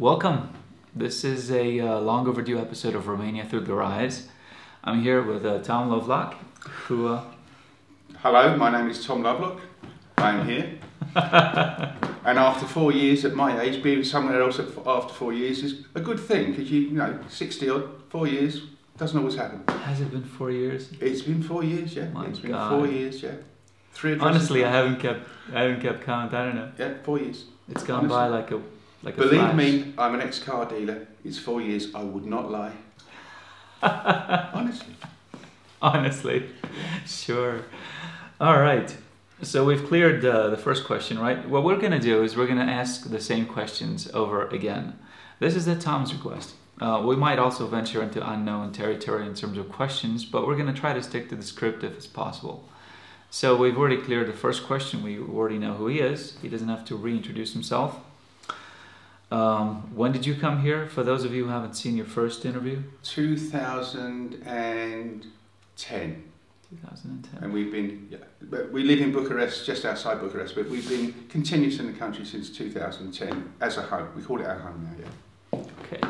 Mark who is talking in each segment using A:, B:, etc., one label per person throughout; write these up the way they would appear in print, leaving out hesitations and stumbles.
A: Welcome. This is a long overdue episode of Romania Through Their Eyes. I'm here with Tom Lovelock, who...
B: Hello, my name is Tom Lovelock. I'm here. And after 4 years at my age, being somewhere else after 4 years is a good thing, because you know, 60 odd, 4 years, doesn't always happen.
A: Has it been 4 years?
B: It's been 4 years, yeah.
A: My
B: it's been
A: God.
B: 4 years, yeah. 3 addresses.
A: Honestly, I haven't kept count. I don't know.
B: Yeah, 4 years.
A: It's gone by like a
B: Believe
A: flash.
B: me, I'm an ex-car dealer. It's 4 years. I would not lie. Honestly.
A: Honestly, sure. All right. So we've cleared the first question, right? What we're going to do is we're going to ask the same questions over again. This is at Tom's request. We might also venture into unknown territory in terms of questions, but we're going to try to stick to the script if it's possible. So we've already cleared the first question. We already know who he is. He doesn't have to reintroduce himself. When did you come here? For those of you who haven't seen your first interview.
B: 2010.
A: 2010.
B: And we've been, we live in Bucharest, just outside Bucharest, but we've been continuous in the country since 2010 as a home. We call it our home now, yeah.
A: Okay.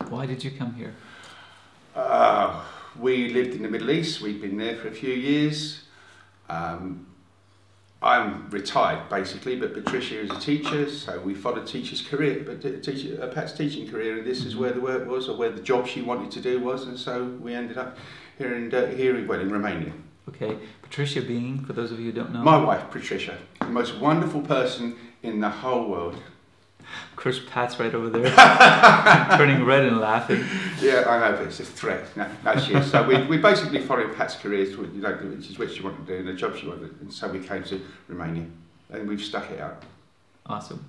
A: Why did you come here?
B: We lived in the Middle East. We've been there for a few years. I'm retired basically, but Patricia is a teacher, so we followed teacher's career, but Pat's teaching career, and this is where the work was, or where the job she wanted to do was, and so we ended up here in Romania.
A: Okay, Patricia being, for those of you who don't know?
B: My wife, Patricia, the most wonderful person in the whole world.
A: Of course, Pat's right over there, turning red and laughing.
B: Yeah, I know, but it's a threat. No, she is. So we basically followed Pat's career, which is what she wanted to do, and the job she wanted, and so we came to Romania, and we've stuck it out.
A: Awesome.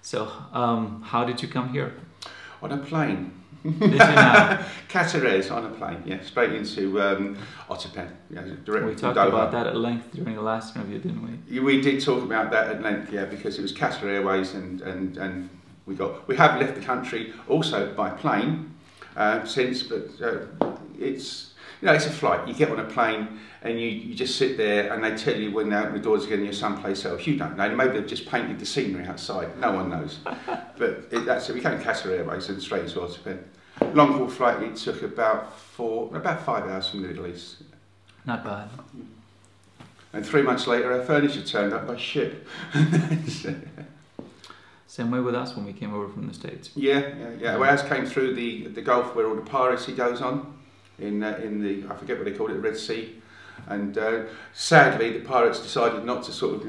A: So, how did you come here?
B: On a plane.
A: Did you now?
B: Cateva on a plane, yeah, straight into Ottapen. Yeah, directly
A: We talked about that at length during the last interview, didn't we?
B: We did talk about that at length, yeah, because it was Cateva Airways, and we have left the country also by plane since, but it's it's a flight. You get on a plane and you just sit there, and they tell you when they open the doors again you're someplace else. You don't know. Maybe they've just painted the scenery outside. No one knows. But that's it. We came Cateva Airways and straight to Ottapen. Long haul flight. It took about 5 hours from the Middle East.
A: Not bad.
B: And 3 months later, our furniture turned up by ship.
A: Same way with us when we came over from the States.
B: Yeah. Well, ours came through the Gulf where all the piracy goes on. In the, I forget what they call it, the Red Sea, and sadly the pirates decided not to sort of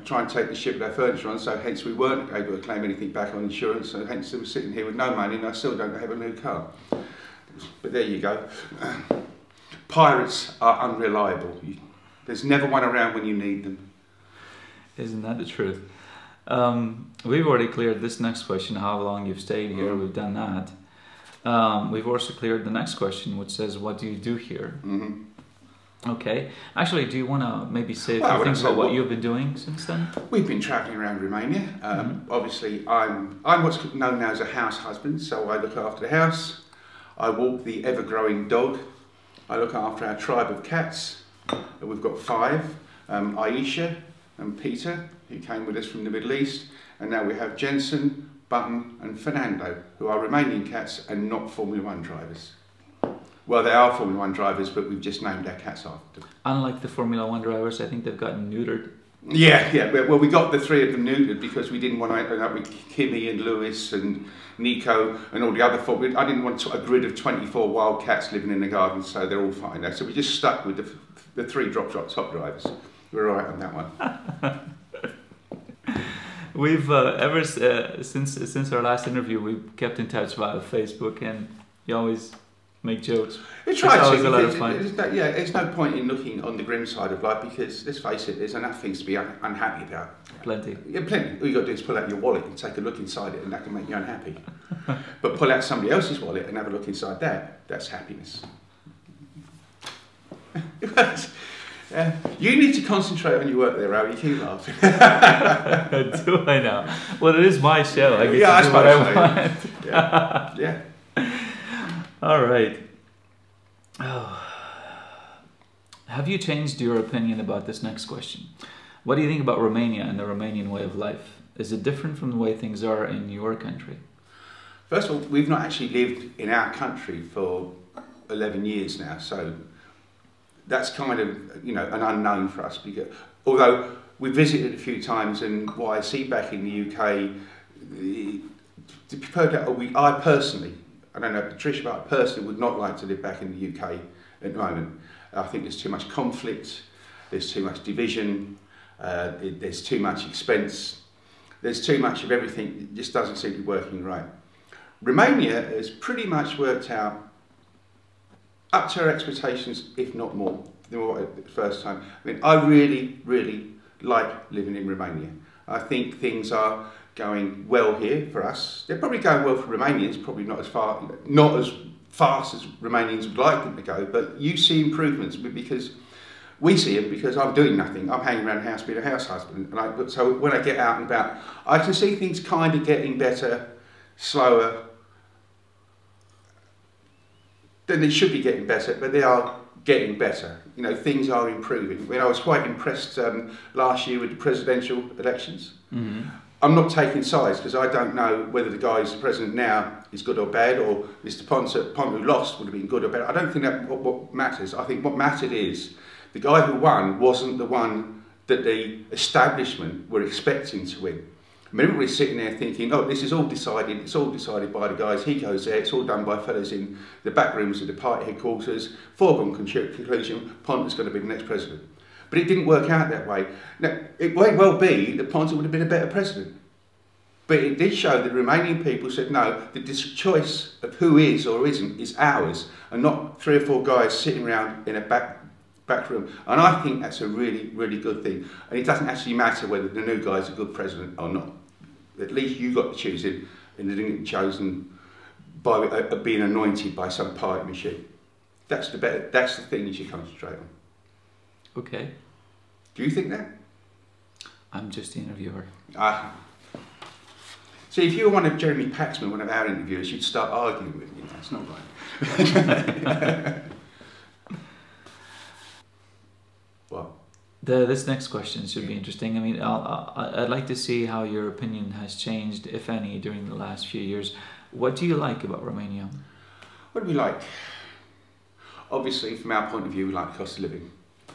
B: try and take the ship with our furniture on, so hence we weren't able to claim anything back on insurance, so hence we're sitting here with no money, and I still don't have a new car. But there you go. Pirates are unreliable. There's never one around when you need them.
A: Isn't that the truth? We've already cleared this next question, how long you've stayed here. We've done that. We've also cleared the next question, which says, what do you do here?
B: Mm-hmm.
A: Okay. Actually, do you want to maybe say a few things about what you've been doing since then?
B: We've been travelling around Romania. Obviously, I'm what's known now as a house husband, so I look after the house. I walk the ever-growing dog. I look after our tribe of cats. We've got 5. Aisha and Peter, who came with us from the Middle East. And now we have Jensen, Button and Fernando, who are Romanian cats and not Formula 1 drivers. Well, they are Formula 1 drivers, but we've just named our cats after them.
A: Unlike the Formula 1 drivers, I think they've gotten neutered.
B: Yeah. Well, we got the 3 of them neutered because we didn't want to end up with Kimmy and Lewis and Nico and all the other Formula. I didn't want a grid of 24 wild cats living in the garden, so they're all fine now. So we just stuck with the 3 top drivers. We're all right on that one.
A: We've since our last interview, we've kept in touch via Facebook, and you always make jokes.
B: It's right.
A: Always a lot of fun.
B: There's no point in looking on the grim side of life because, let's face it, there's enough things to be unhappy about.
A: Plenty.
B: Yeah, plenty. All you got to do is pull out your wallet and take a look inside it, and that can make you unhappy. But pull out somebody else's wallet and have a look inside that. That's happiness. You need to concentrate on your work there, Raoul. You keep laughing.
A: Do I now? Well, it is my show. I get to do what I want.
B: Yeah.
A: All right. Oh. Have you changed your opinion about this next question? What do you think about Romania and the Romanian way of life? Is it different from the way things are in your country?
B: First of all, we've not actually lived in our country for 11 years now, so that's kind of, you know, an unknown for us. Because, although we visited a few times, and what I see back in the UK, I personally, I don't know Patricia, but I personally would not like to live back in the UK at the moment. I think there's too much conflict, there's too much division, there's too much expense, there's too much of everything. It just doesn't seem to be working right. Romania has pretty much worked out up to our expectations, if not more, than what the first time. I mean, I really, really like living in Romania. I think things are going well here for us. They're probably going well for Romanians, probably not as fast as Romanians would like them to go, but you see improvements because we see it, because I'm doing nothing. I'm hanging around the house being a house husband. So when I get out and about, I can see things kind of getting better, slower. Then they should be getting better, but they are getting better. You know, things are improving. When I was quite impressed last year with the presidential elections. Mm-hmm. I'm not taking sides because I don't know whether the guy who's the president now is good or bad, or Mr. Ponce who lost would have been good or bad. I don't think that's what matters. I think what mattered is the guy who won wasn't the one that the establishment were expecting to win. I mean, everybody's sitting there thinking, oh, this is all decided, it's all decided by the guys, he goes there, it's all done by fellas in the back rooms of the party headquarters, foregone conclusion, Ponce's going to be the next president. But it didn't work out that way. Now, it may well be that Ponce would have been a better president. But it did show that Romanian people said, no, that this choice of who is or isn't is ours, and not 3 or 4 guys sitting around in a back room. And I think that's a really, really good thing. And it doesn't actually matter whether the new guy's a good president or not. At least you got to choose him, and they didn't get chosen by being anointed by some party machine. That's the thing you should concentrate on.
A: Okay.
B: Do you think that?
A: I'm just the interviewer.
B: See, if you were one of Jeremy Paxman, one of our interviewers, you'd start arguing with me. That's not right. Well,
A: this next question should be interesting. I mean, I'd like to see how your opinion has changed, if any, during the last few years. What do you like about Romania?
B: What do we like? Obviously, from our point of view, we like the cost of living.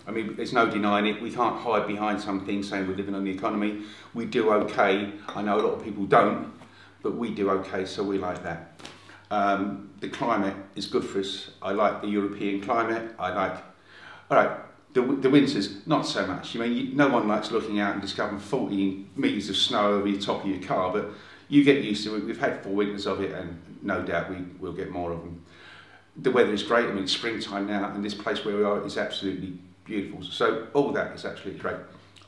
B: I mean, there's no denying it. We can't hide behind something saying we're living on the economy. We do okay. I know a lot of people don't, but we do okay, so we like that. The climate is good for us. I like the European climate. I like, all right, the winters, not so much. I mean, no one likes looking out and discovering 40 metres of snow over the top of your car, but you get used to it. We've had 4 winters of it, and no doubt we will get more of them. The weather is great. I mean, it's springtime now, and this place where we are is absolutely beautiful. So all that is absolutely great.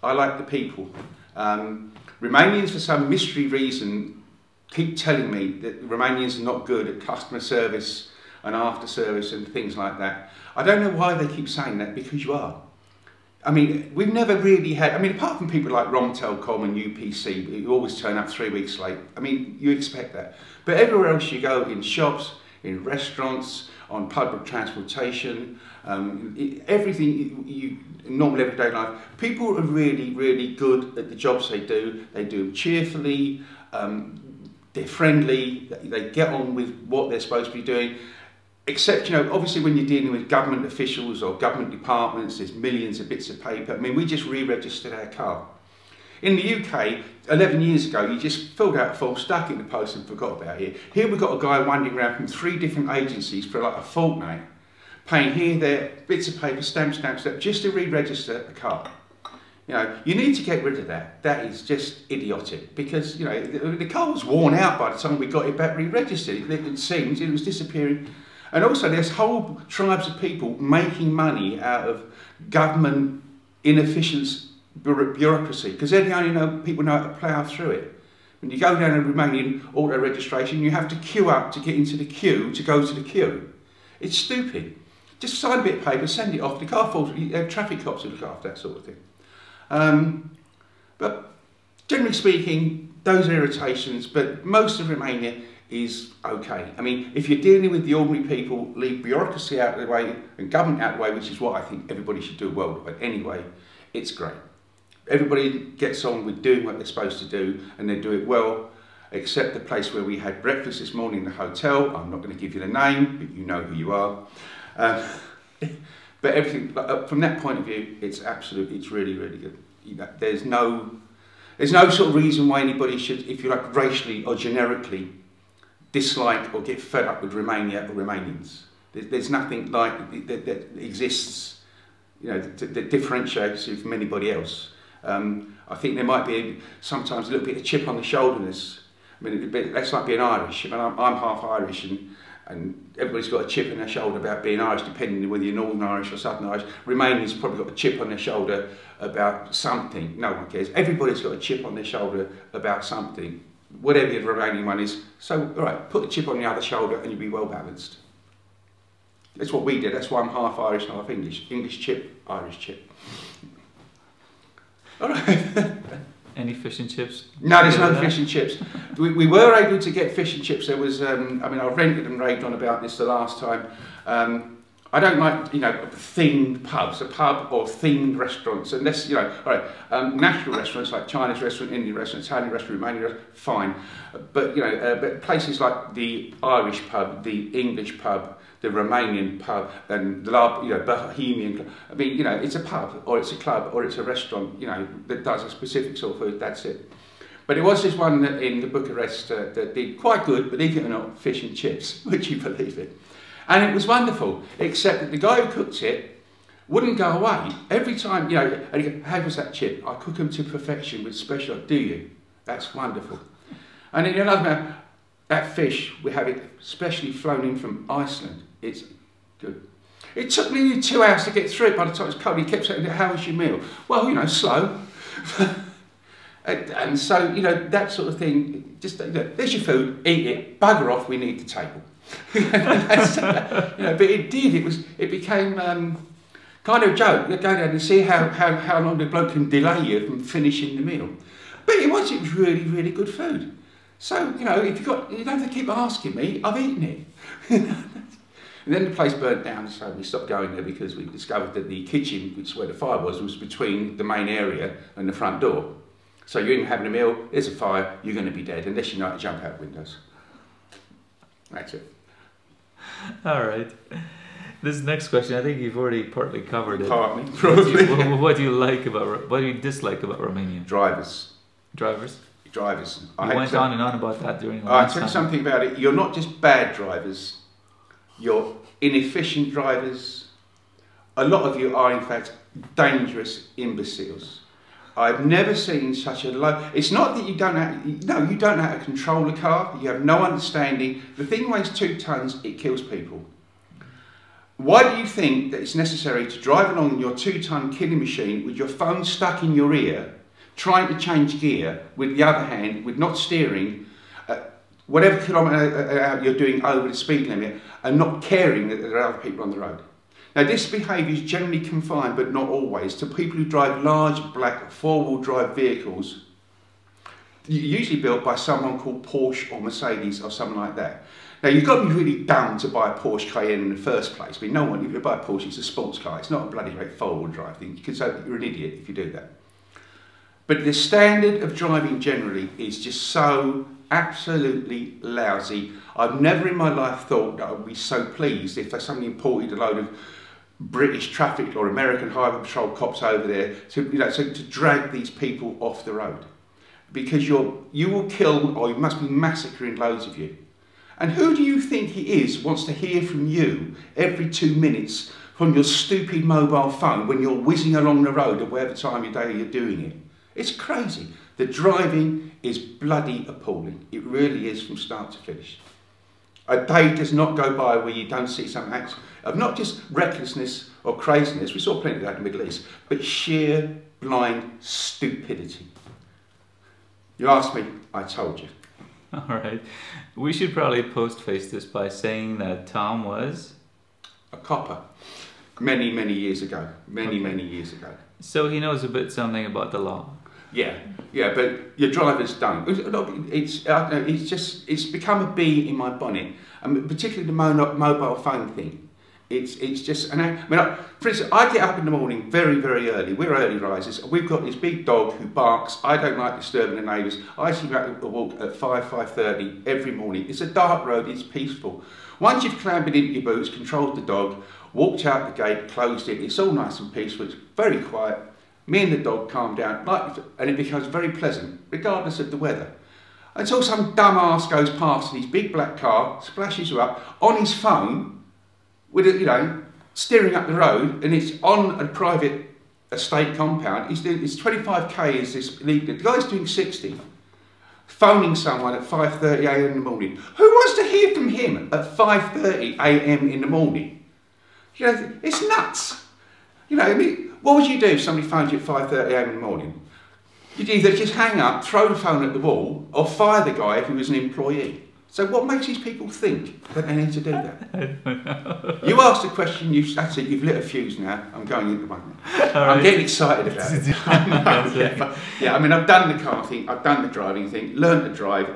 B: I like the people. Romanians, for some mystery reason, keep telling me that Romanians are not good at customer service and after service and things like that. I don't know why they keep saying that, because you are. I mean, we've never really had, I mean, apart from people like Romtelcom and UPC, who always turn up 3 weeks late, I mean, you expect that. But everywhere else you go, in shops, in restaurants, on public transportation, everything, normal everyday life, people are really, really good at the jobs they do. They do them cheerfully, they're friendly, they get on with what they're supposed to be doing. Except, you know, obviously when you're dealing with government officials or government departments, there's millions of bits of paper. I mean, we just re-registered our car. In the UK, 11 years ago, you just filled out a form, stuck it in the post and forgot about it. Here we've got a guy wandering around from 3 different agencies for like a fortnight, paying here, there, bits of paper, stamp, just to re-register a car. You know, you need to get rid of that. That is just idiotic, because, you know, the car was worn out by the time we got it back re-registered. It seems it was disappearing. And also there's whole tribes of people making money out of government inefficient bureaucracy, because they're the only people know how to plough through it. When you go down a Romanian auto registration, you have to queue up to get into the queue to go to the queue. It's stupid. Just sign a bit of paper, send it off. The car falls, traffic cops will look after that sort of thing. But generally speaking, those are irritations, but most of Romania is okay. I mean, if you're dealing with the ordinary people, leave bureaucracy out of the way and government out of the way, which is what I think everybody should do worldwide anyway, it's great. Everybody gets on with doing what they're supposed to do, and they do it well, except the place where we had breakfast this morning in the hotel. I'm not going to give you the name, but you know who you are. But everything, from that point of view, it's really, really good. There's no sort of reason why anybody should, if you like, racially or generically dislike or get fed up with Romania or Romanians. There's nothing like that exists, you know, that differentiates you from anybody else. I think there might be sometimes a little bit of chip on the shoulder in this. I mean, that's like being Irish. I mean, I'm half Irish, and everybody's got a chip on their shoulder about being Irish, depending on whether you're Northern Irish or Southern Irish. Romanians probably got a chip on their shoulder about something. No one cares. Everybody's got a chip on their shoulder about something, whatever your Romanian one is. So, all right, put the chip on the other shoulder and you'll be well balanced. That's what we did. That's why I'm half Irish, half English. English chip, Irish chip. All right.
A: Any fish and chips?
B: No, there's no fish and chips. We were able to get fish and chips. There was, I mean, I rented and raved on about this the last time. I don't like, you know, themed pubs, a pub or themed restaurants, unless, you know, all right, national restaurants like Chinese restaurant, Indian restaurant, Italian restaurant, Romanian restaurant, fine. But, you know, but places like the Irish pub, the English pub, the Romanian pub, and the, you know, Bohemian club. I mean, you know, it's a pub, or it's a club, or it's a restaurant, you know, that does a specific sort of food, that's it. But it was this one in the Bucharest that did quite good, believe it or not, fish and chips, would you believe it? And it was wonderful, except that the guy who cooked it wouldn't go away. Every time, you know, and he goes, how was that chip? I cook them to perfection with special, do you? That's wonderful. And then another man, that fish, we have it specially flown in from Iceland. It's good. It took me 2 hours to get through it by the time it was cold. He kept saying, how was your meal? Well, you know, slow. And so, you know, that sort of thing, just, you know, there's your food, eat it, bugger off, we need the table. You know, but it did, it became kind of a joke. You go down and see how long the bloke can delay you from finishing the meal. But it was really, really good food. So, you know, if you don't have to keep asking me, I've eaten it. And then the place burnt down, so we stopped going there because we discovered that the kitchen, which is where the fire was between the main area and the front door. So you're in having a meal, there's a fire, you're going to be dead, unless you know how to jump out windows. That's it.
A: All right. This next question, I think you've already partly covered it.
B: Pardon me, probably.
A: What do you dislike about Romania?
B: Drivers.
A: Drivers?
B: Drivers.
A: You went on and on about that during the
B: I'll tell you something about it. You're not just bad drivers, you're inefficient drivers. A lot of you are, in fact, dangerous imbeciles. I've never seen such a low... It's not that you don't know, you don't know how to control a car, you have no understanding. The thing weighs 2 tons, it kills people. Why do you think that it's necessary to drive along in your 2-ton killing machine with your phone stuck in your ear, trying to change gear with the other hand, with not steering, whatever kilometre you're doing over the speed limit, and not caring that there are other people on the road? Now, this behaviour is generally confined, but not always, to people who drive large black 4-wheel drive vehicles, usually built by someone called Porsche or Mercedes or something like that. Now, you've got to be really dumb to buy a Porsche Cayenne in the first place. I mean, no one, if you buy a Porsche, it's a sports car. It's not a bloody great 4-wheel drive thing. You can say that you're an idiot if you do that. But the standard of driving generally is just so absolutely lousy. I've never in my life thought that I would be so pleased if somebody imported a load of British traffic or American highway patrol cops over there to drag these people off the road. Because you will kill, or you must be massacring loads of you. And who do you think he is wants to hear from you every 2 minutes from your stupid mobile phone when you're whizzing along the road at whatever time of day you're doing it? It's crazy. The driving is bloody appalling. It really is from start to finish. A day does not go by where you don't see some acts of not just recklessness or craziness, we saw plenty of that in the Middle East, but sheer blind stupidity. You asked me, I told you.
A: All right. We should probably postface this by saying that Tom was
B: a copper many, many years ago. Many years ago.
A: So he knows a bit something about the law.
B: Yeah, but your drivers don't. It's become a bee in my bonnet, and particularly the mobile phone thing. It's just, and I mean, for instance, I get up in the morning very, very early. We're early risers. We've got this big dog who barks. I don't like disturbing the neighbours. I actually go out a walk at 5:30 every morning. It's a dark road. It's peaceful. Once you've clambered into your boots, controlled the dog, walked out the gate, closed it, it's all nice and peaceful. It's very quiet. Me and the dog calm down, and it becomes very pleasant, regardless of the weather. Until some dumb ass goes past in his big black car, splashes you up on his phone, with it, you know, steering up the road, and it's on a private estate compound. He's doing, it's 25k is this legal. The guy's doing 60, phoning someone at 5:30 a.m. in the morning. Who wants to hear from him at 5:30 a.m. in the morning? You know, it's nuts. You know, I mean, what would you do if somebody phoned you at 5:30 a.m. in the morning? You'd either just hang up, throw the phone at the wall, or fire the guy if he was an employee. So what makes these people think that they need to do that?
A: I don't know.
B: You asked a question, that's it, you've lit a fuse now. I'm going into one. I'm getting excited about it. Yeah, I mean, I've done the car thing, I've done the driving thing, learned to drive,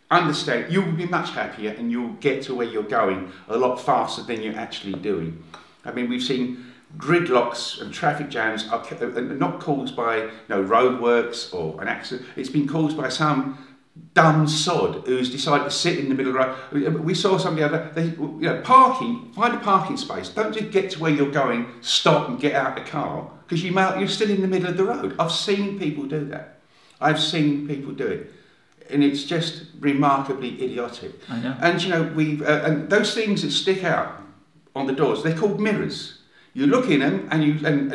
B: understand, you will be much happier and you'll get to where you're going a lot faster than you're actually doing. I mean, we've seen gridlocks and traffic jams are not caused by roadworks or an accident. It's been caused by some dumb sod who's decided to sit in the middle of the road. We saw somebody the other day, parking, find a parking space. Don't just get to where you're going, stop and get out of the car, because you're still in the middle of the road. I've seen people do that. I've seen people do it. And it's just remarkably idiotic.
A: I know.
B: And and those things that stick out on the doors, they're called mirrors. You look in them, and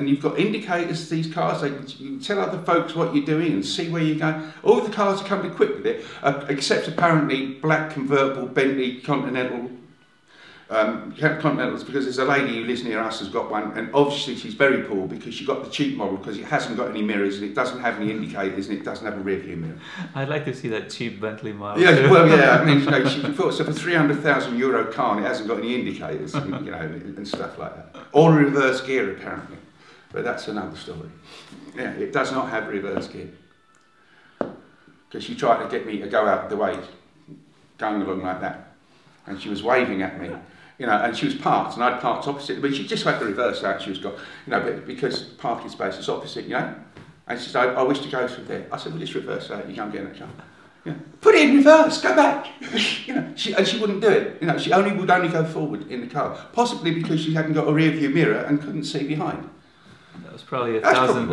B: you've got indicators to these cars. You can tell other folks what you're doing and see where you're going. All the cars are coming equipped with it, except apparently black convertible Bentley Continentals, because there's a lady who lives near us who's got one, and obviously she's very poor because she got the cheap model because it hasn't got any mirrors and it doesn't have any indicators and it doesn't have a rear view mirror.
A: I'd like to see that cheap Bentley model.
B: Yeah, well, yeah. I mean, she thought so for €300,000 car, and it hasn't got any indicators, and stuff like that, or reverse gear apparently, but that's another story. Yeah, it does not have reverse gear because she tried to get me to go out of the way, going along like that, and she was waving at me. And she was parked, and I'd parked opposite, but she just had to reverse out. She was got, because parking space is opposite, and she said, I wish to go through there. I said, well, just reverse out, you can't get in the car. Put it in reverse, go back. She wouldn't do it. She would only go forward in the car, possibly because she hadn't got a rear view mirror and couldn't see behind.
A: That was probably a thousand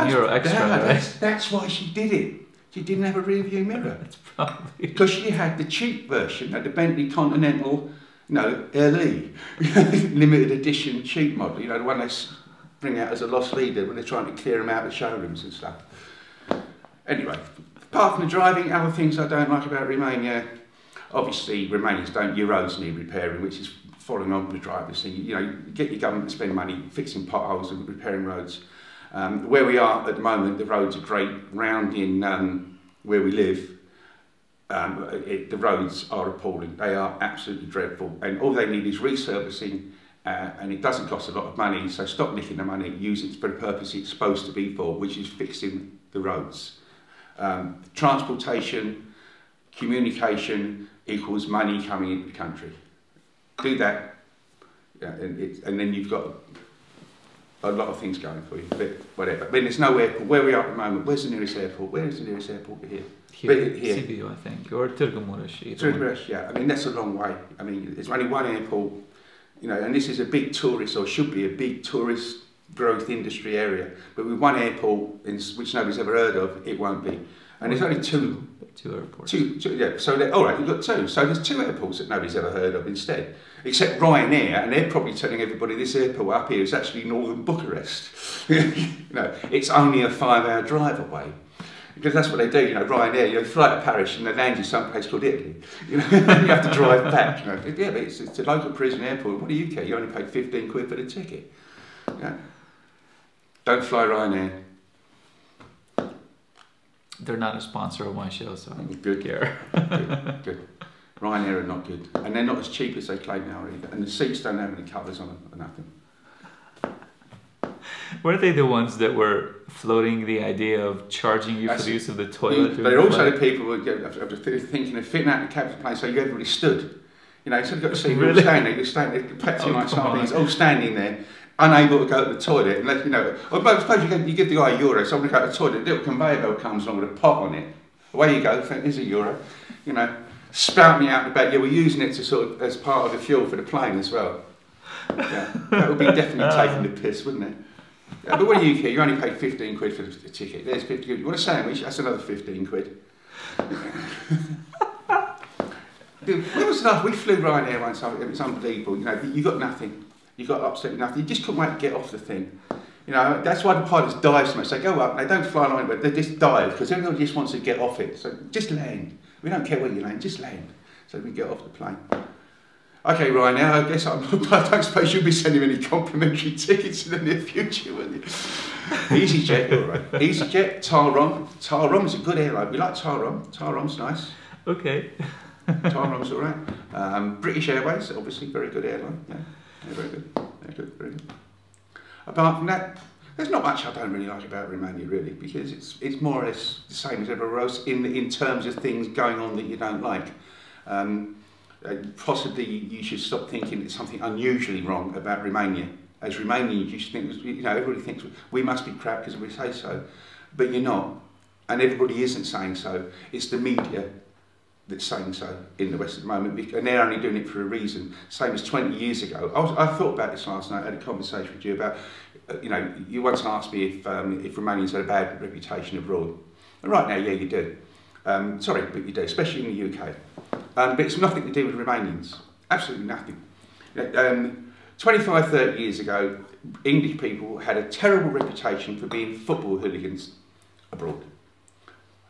A: euro extra, right?
B: That's why she did it. She didn't have a rear view mirror.
A: That's probably
B: because she had the cheap version, the Bentley Continental. LE, limited edition cheap model, the one they bring out as a lost leader when they're trying to clear them out of showrooms and stuff. Anyway, apart from the driving, other things I don't like about Romania, obviously Romanians don't, your roads need repairing, which is following on from the drivers thing. You get your government to spend money fixing potholes and repairing roads. Where we are at the moment, the roads are great. Round in where we live, the roads are appalling. They are absolutely dreadful, and all they need is resurfacing, and it doesn't cost a lot of money, so stop nicking the money, use it for the purpose it's supposed to be for, which is fixing the roads. Transportation, communication equals money coming into the country. Do that, and then you've got a lot of things going for you, but whatever. I mean, there's no airport. Where we are at the moment, where's the nearest airport? Where is the nearest airport here?
A: Here. Sibiu, I think, or Târgu Mureș.
B: Târgu Mureș, yeah. I mean, that's a long way. I mean, there's only one airport, and this is a big tourist, or should be a big tourist growth industry area. But with one airport, which nobody's ever heard of, it won't be. And there's only two
A: airports.
B: Two, yeah. So all right, we've got two. So there's two airports that nobody's ever heard of instead, except Ryanair, and they're probably telling everybody this airport up here is actually northern Bucharest. It's only a 5-hour drive away. Because that's what they do, Ryanair, you fly to Paris and they land you someplace called Italy. You have to drive back. Yeah, but it's a local prison airport. What do you care? You only paid 15 quid for the ticket. Don't fly Ryanair.
A: They're not a sponsor of my show, so I don't
B: good.
A: Care.
B: Good. Ryanair are not good. And they're not as cheap as they claim now either. And the seats don't have any covers on them or nothing.
A: Were they the ones that were floating the idea of charging you for the use of the toilet?
B: They're also the people who are thinking of fitting out the cabin plane so everybody stood You know, so you've got to see
A: Really?
B: you're standing there, patching like sardines, all standing there, unable to go to the toilet. And you know, I suppose you give the guy €1, someone to go to the toilet, a little conveyor belt comes along with a pot on it. Away you go, think there's €1. You know, spouting out the back. Yeah, we're using it to sort of as part of the fuel for the plane as well. Yeah, that would be definitely taking the piss, wouldn't it? Yeah, but what do you care? You only paid 15 quid for the ticket. There's 50 quid. You want a sandwich? That's another 15 quid. Dude, when was the last? We flew Ryanair once. It was unbelievable. You know, you got nothing. You got absolutely nothing. You just couldn't wait to get off the thing. You know, that's why the pilots dive so much. They go up, they don't fly along, but they just dive because everyone just wants to get off it. So just land. We don't care where you land, just land. So we can get off the plane. Okay, Ryan, now I guess I don't suppose you'll be sending any complimentary tickets in the near future, will you? EasyJet, all right. EasyJet, Tarom. Tarom's a good airline. We like Tarom. Tarom's nice.
A: Okay.
B: Tarom's all right. British Airways, obviously, very good airline. Yeah, very good. Very good, very good. Apart from that, there's not much I don't really like about Romania, really, because it's more or less the same as everywhere else in terms of things going on that you don't like. Possibly you should stop thinking there's something unusually wrong about Romania. As Romanians, you should think, you know, everybody thinks we must be crap because we say so, but you're not, and everybody isn't saying so. It's the media that's saying so in the West at the moment, and they're only doing it for a reason. Same as 20 years ago. I thought about this last night. I had a conversation with you about, you know, you once asked me if Romanians had a bad reputation abroad. And right now, yeah, you do. Sorry, but you do, especially in the UK. But it's nothing to do with Romanians. Absolutely nothing. 25, 30 years ago, English people had a terrible reputation for being football hooligans abroad.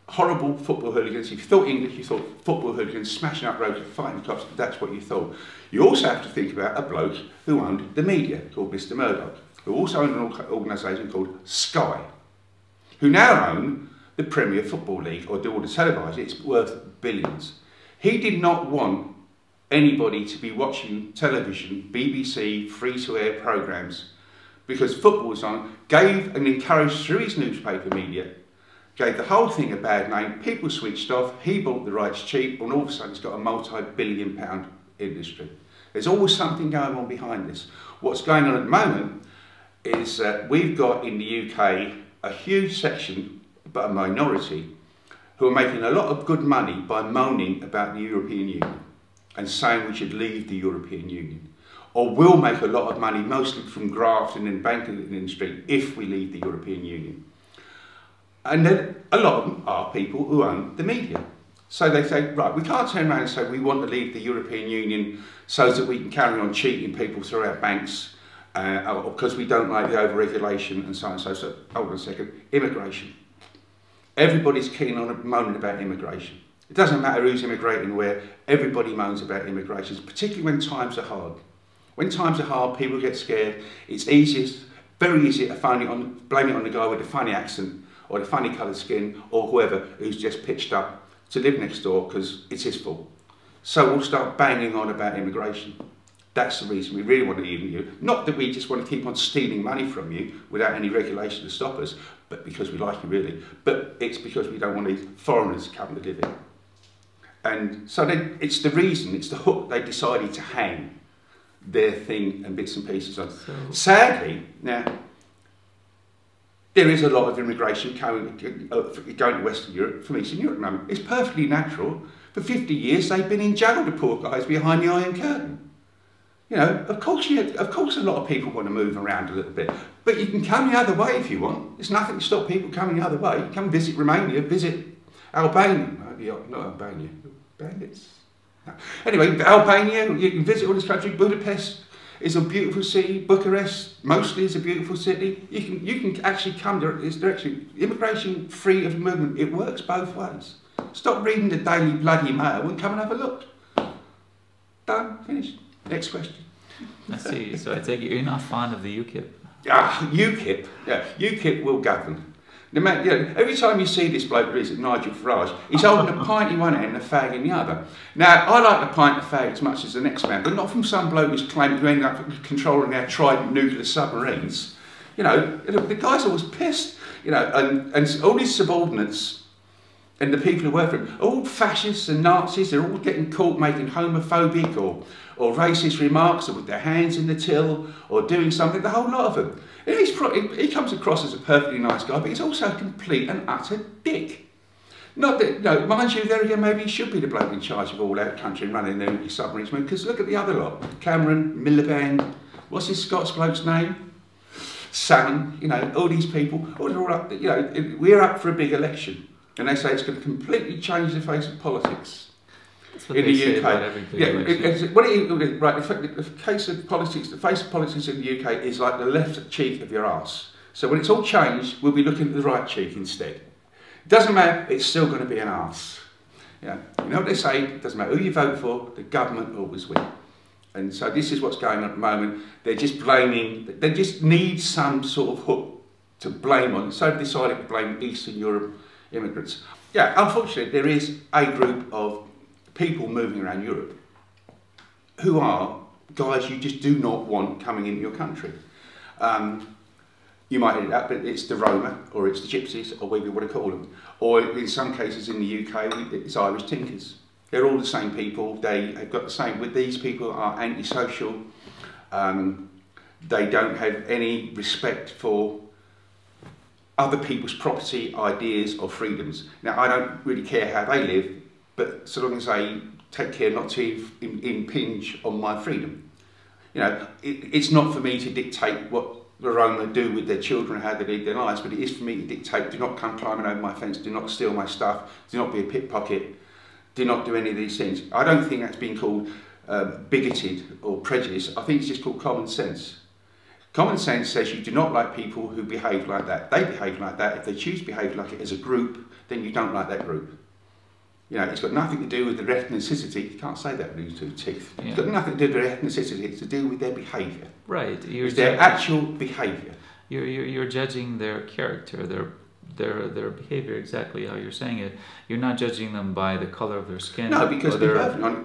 B: Horrible football hooligans. If you thought English, you thought football hooligans, smashing up roads, fighting cops, that's what you thought. You also have to think about a bloke who owned the media, called Mr. Murdoch, who also owned an organisation called Sky, who now own the Premier Football League, or do all the televising. It's worth billions. He did not want anybody to be watching television, BBC, free-to-air programmes, because football was on, gave and encouraged through his newspaper media, gave the whole thing a bad name, people switched off, he bought the rights cheap, and all of a sudden it's got a multi-billion-pound industry. There's always something going on behind this. What's going on at the moment is we've got in the UK a huge section, but a minority, who are making a lot of good money by moaning about the European Union and saying we should leave the European Union, or will make a lot of money, mostly from graft and in banking industry, if we leave the European Union. And then a lot of them are people who own the media. So they say, right, we can't turn around and say we want to leave the European Union so that we can carry on cheating people through our banks, or because we don't like the over-regulation and so on and so on. So, hold on a second, immigration. Everybody's keen on moaning about immigration. It doesn't matter who's immigrating where, everybody moans about immigration, particularly when times are hard. When times are hard, people get scared. It's very easy to blame it on the guy with the funny accent, or the funny coloured skin, or whoever who's just pitched up to live next door because it's his fault. So we'll start banging on about immigration. That's the reason we really want to leave you. Not that we just want to keep on stealing money from you without any regulation to stop us, but because we like you really. But it's because we don't want these foreigners to come to live here. And so it's the reason, it's the hook they decided to hang their thing and bits and pieces on. So, sadly, now, there is a lot of immigration going to Western Europe from Eastern Europe at the moment. It's perfectly natural. For 50 years, they've been in jail, the poor guys, behind the Iron Curtain. You know, of course a lot of people want to move around a little bit, but you can come the other way if you want. There's nothing to stop people coming the other way. Come visit Romania, visit Albania. Not Albania. Bandits. No. Anyway, Albania, you can visit all this country. Budapest is a beautiful city. Bucharest mostly is a beautiful city. You can actually come to this direction. Immigration free of movement. It works both ways. Stop reading the Daily Bloody Mail and come and have a look. Done. Finished. Next question.
A: I see. So I take it you're not fond of the UKIP.
B: UKIP. Yeah, UKIP will govern. No matter, you know, every time you see this bloke, Nigel Farage, he's holding a pint in one hand and a fag in the other. Now, I like the pint and fag as much as the next man, but not from some bloke who's claiming to end up controlling our Trident nuclear submarines. You know, the guy's always pissed. You know, and all his subordinates And the people who work for him, all fascists and Nazis, they're all getting caught making homophobic or racist remarks, or with their hands in the till, or doing something, the whole lot of them. And he comes across as a perfectly nice guy, but he's also a complete and utter dick. Not that, no, mind you, there again, maybe he should be the bloke in charge of all that country and running their submarines, because look at the other lot. Cameron, Miliband, what's this Scots bloke's name? Salmon, you know, all these people, all up, you know, we're up for a big election. And they say it's going to completely change the face of politics in the UK. Right, the case of politics, the face of politics in the UK is like the left cheek of your arse. So when it's all changed, we'll be looking at the right cheek instead. Doesn't matter, it's still going to be an arse. Yeah. You know what they say, it doesn't matter who you vote for, the government always wins. And so this is what's going on at the moment. They're just blaming, they just need some sort of hook to blame on. So they've decided to blame Eastern Europe immigrants. Yeah, unfortunately, there is a group of people moving around Europe who are guys you just do not want coming into your country. You might end up, but it's the Roma, or it's the Gypsies, or whatever you want to call them. Or in some cases in the UK, it's Irish Tinkers. They're all the same people. They have got the same, with these people are antisocial. They don't have any respect for other people's property, ideas or freedoms. Now, I don't really care how they live, but so long as they take care not to impinge on my freedom. You know, it's not for me to dictate what the Roma do with their children, how they live their lives, but it is for me to dictate, do not come climbing over my fence, do not steal my stuff, do not be a pickpocket, do not do any of these things. I don't think that's being called bigoted or prejudice. I think it's just called common sense. Common sense says you do not like people who behave like that. They behave like that. If they choose to behave like it as a group, then you don't like that group. You know, it's got nothing to do with their ethnicity. You can't say that with these two teeth. Yeah. It's got nothing to do with their ethnicity. It's to do with their behaviour.
A: Right.
B: It's their actual behaviour.
A: You're judging their character, their behaviour, exactly how you're saying it. You're not judging them by the colour of their skin.
B: No, because to be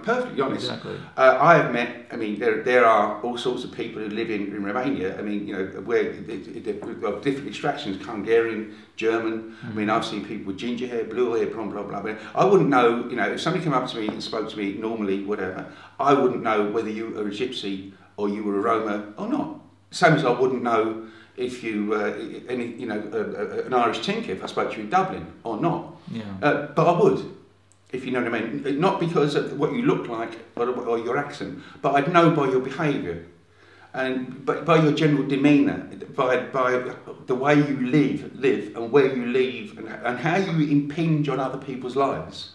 B: perfectly honest, exactly. I have met, I mean, there are all sorts of people who live in Romania, I mean, you know, where of different extractions, Hungarian, German. I mean, I've seen people with ginger hair, blue hair, blah, blah, blah. I wouldn't know, you know, if somebody came up to me and spoke to me normally, whatever, I wouldn't know whether you are a gypsy or you were a Roma or not. Same as I wouldn't know if you, an Irish tinker, if I spoke to you in Dublin or not. Yeah. But I would, if you know what I mean. Not because of what you look like or your accent, but I'd know by your behaviour, and by your general demeanour, by the way you live and where you live, and how you impinge on other people's lives.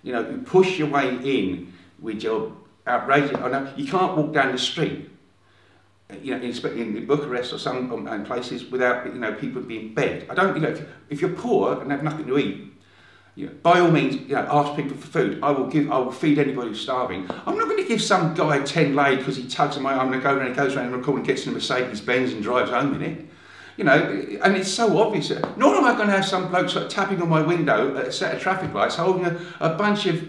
B: You know, you push your way in with your outrageous. I know you can't walk down the street, you know, in Bucharest or some places without, you know, people being begged. I don't, you know, if you're poor and have nothing to eat, you know, by all means, you know, ask people for food. I will feed anybody who's starving. I'm not going to give some guy 10 lei because he tugs on my arm and goes around the corner and gets in a Mercedes-Benz and drives home in it. You know, and it's so obvious. Nor am I going to have some bloke sort of tapping on my window at a set of traffic lights, holding a bunch of,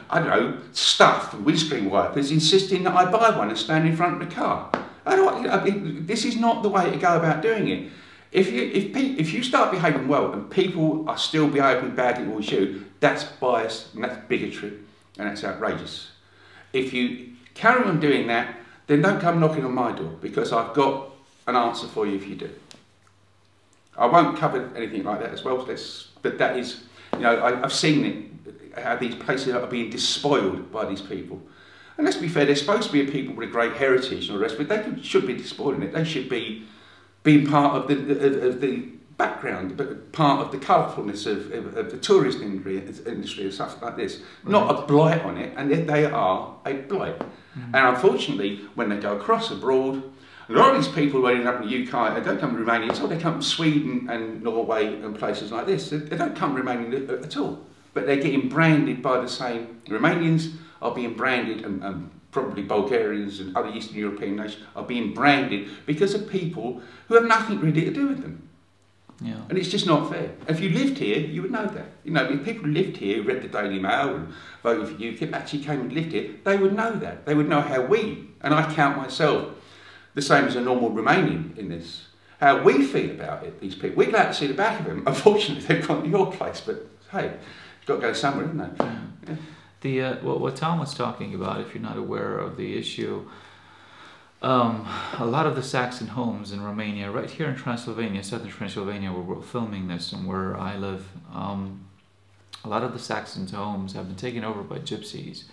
B: I don't know, stuff, windscreen wipers, insisting that I buy one and stand in front of the car. This is not the way to go about doing it. If you start behaving well and people are still behaving badly towards you, that's bias and that's bigotry and that's outrageous. If you carry on doing that, then don't come knocking on my door, because I've got an answer for you if you do. I won't cover anything like that as well, but that is, you know, I've seen it, how these places are being despoiled by these people. And let's be fair, they're supposed to be people with a great heritage and all the rest, but they should be despoiling it. They should be being part of the background, but part of the colourfulness of the tourist industry and stuff like this. Right. Not a blight on it, and yet they are a blight. Mm-hmm. And unfortunately, when they go across abroad, a lot of these people who end up in the UK, they don't come from Romania at all. They come from Sweden and Norway and places like this. They don't come from Romania at all, but they're getting branded by the same. Romanians are being branded, and probably Bulgarians and other Eastern European nations are being branded because of people who have nothing really to do with them. Yeah. And it's just not fair. If you lived here, you would know that. You know, if people lived here, read the Daily Mail and voted for UKIP, actually came and lived here, they would know that. They would know how we, and I count myself the same as a normal Romanian in this, how we feel about it, these people. We'd like to see the back of them. Unfortunately, they've gone to your place, but hey, it's got to go somewhere, isn't it? Yeah.
A: What Tom was talking about, if you're not aware of the issue, a lot of the Saxon homes in Romania, right here in Transylvania, southern Transylvania, where we're filming this and where I live, a lot of the Saxon homes have been taken over by gypsies.